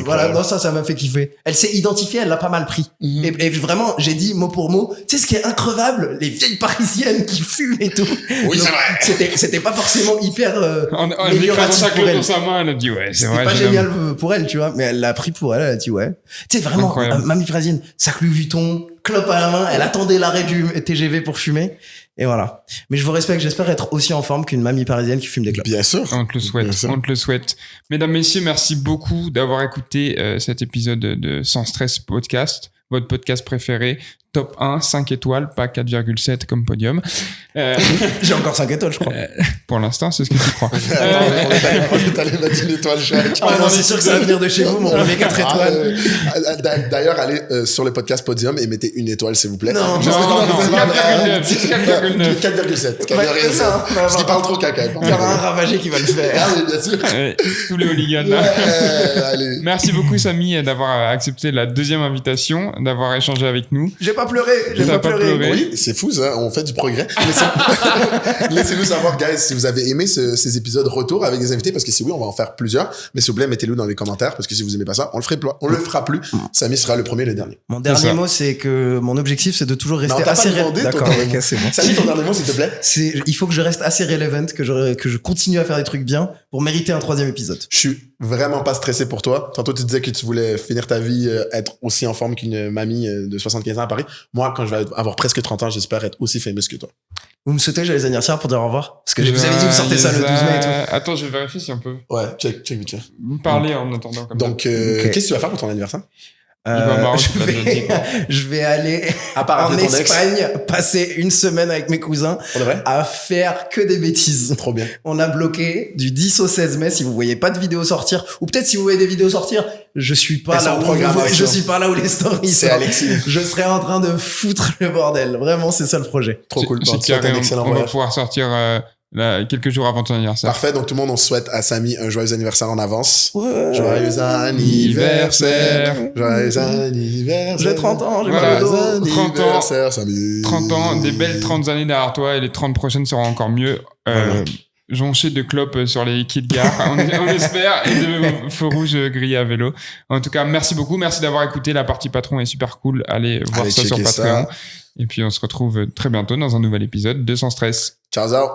voilà, non, ça m'a fait kiffer. Elle s'est identifiée, elle l'a pas mal pris. Et vraiment, j'ai dit mot pour mot, tu sais ce qui est increvable, les vieilles parisiennes qui fument et tout.
Oui,
Donc,
c'est vrai.
C'était pas forcément hyper
En écrasant
amélioratif
sa
pour
clope
elle.
dans sa main, elle a dit ouais, c'est
C'était
vrai.
pas
jeune
génial
homme.
pour elle, tu vois, mais elle l'a pris pour elle, elle a dit ouais. Tu sais, vraiment,
Incroyable.
mamie parisienne, sac Louis Vuitton, clope à la main, elle attendait l'arrêt du TGV pour fumer. Et voilà. Mais je vous respecte, j'espère être aussi en forme qu'une mamie parisienne qui fume des clopes.
Bien sûr.
On te le souhaite,
Bien sûr.
on te le souhaite. Mesdames, messieurs, merci beaucoup d'avoir écouté cet épisode de Sans Stress Podcast, votre podcast préféré, top 1, 5 étoiles, pas 4,7 comme podium.
J'ai encore 5 étoiles, je crois.
Pour l'instant, c'est ce que tu crois.
On est allé mettre une étoile chaque.
Oh non, c'est sûr que ça va venir de chez vous, mon premier 4 étoiles.
D'ailleurs, allez sur le podcast Podium et mettez une étoile, s'il vous plaît.
Non,
Non, 4,9. 4,9.
4,7.
Ouais, c'est ça.
Parce qu'il parle trop caca.
Il y aura un ravagé qui va le faire.
Ah oui, bien sûr.
Ouais, tous les hooligans là.
Allez.
Merci beaucoup Samy d'avoir accepté la deuxième invitation, d'avoir échangé avec nous.
J'ai pas pleuré, j'ai
T'as
pas
pas
pleuré.
pleuré.
Oui, c'est fou ça, on fait du progrès. Laissez-nous savoir, guys, si vous avez aimé ces épisodes retour avec des invités, parce que si oui, on va en faire plusieurs. Mais s'il vous plaît, mettez-le dans les commentaires, parce que si vous aimez pas ça, on le fera plus. Samy sera le premier et le dernier.
Mon
C'est
dernier
ça.
mot, c'est que mon objectif, c'est de toujours rester
t'as pas
assez
demandé, toi,
D'accord,
quand même.
ok, c'est bon.
Samy, ton dernier mot, s'il te plaît.
Il faut que je reste assez relevant, que je continue à faire des trucs bien pour mériter un 3e épisode.
Je suis vraiment pas stressé pour toi. Tantôt, tu disais que tu voulais finir ta vie, être aussi en forme qu'une mamie de 75 ans à Paris. Moi, quand je vais avoir presque 30 ans, j'espère être aussi famous que toi.
Vous me souhaitez joyeux anniversaire pour dire au revoir? Parce que je vous avais dit que vous sortez ça le 12 mai et tout.
Attends, je vais vérifier si on peut
Ouais, check vite fait.
parler en attendant comme
Donc,
Ok.
qu'est-ce que tu vas faire pour ton anniversaire?
Il va au Maroc, tu l'as déjà dit, quoi.
je vais aller
À part
en
appeler ton ex.
Espagne, passer une semaine avec mes cousins
Pour de vrai?
à faire que des bêtises.
Trop bien.
On a bloqué du 10 au 16 mai. Si vous voyez pas de vidéos sortir, ou peut-être si vous voyez des vidéos sortir, je suis pas
Elles sont
là
en
où
programmation.
je suis pas là où les stories
C'est
sortent.
Alexis.
Je serai en train de foutre le bordel. Vraiment, c'est ça le projet.
Trop cool.
C'est
Bon, tu souhaites
carré,
un excellent
on va
voyage.
pouvoir sortir quelques jours avant ton anniversaire.
Parfait. Donc, tout le monde, on souhaite à Samy un joyeux anniversaire en avance.
Ouais.
Joyeux anniversaire. Joyeux anniversaire.
J'ai 30 ans, j'ai
Voilà.
mal au dos.
30 ans.
Anniversaire, Samy.
30 ans, des belles 30 années derrière toi et les 30 prochaines seront encore mieux. Jonchées de clopes sur les quais de gare, on espère, et de feux rouges grillés à vélo. En tout cas, merci beaucoup, merci d'avoir écouté. La partie patron est super cool. Allez voir
Allez
ça sur
checker ça.
Patreon. Et puis on se retrouve très bientôt dans un nouvel épisode de Sans Stress.
Ciao, ciao.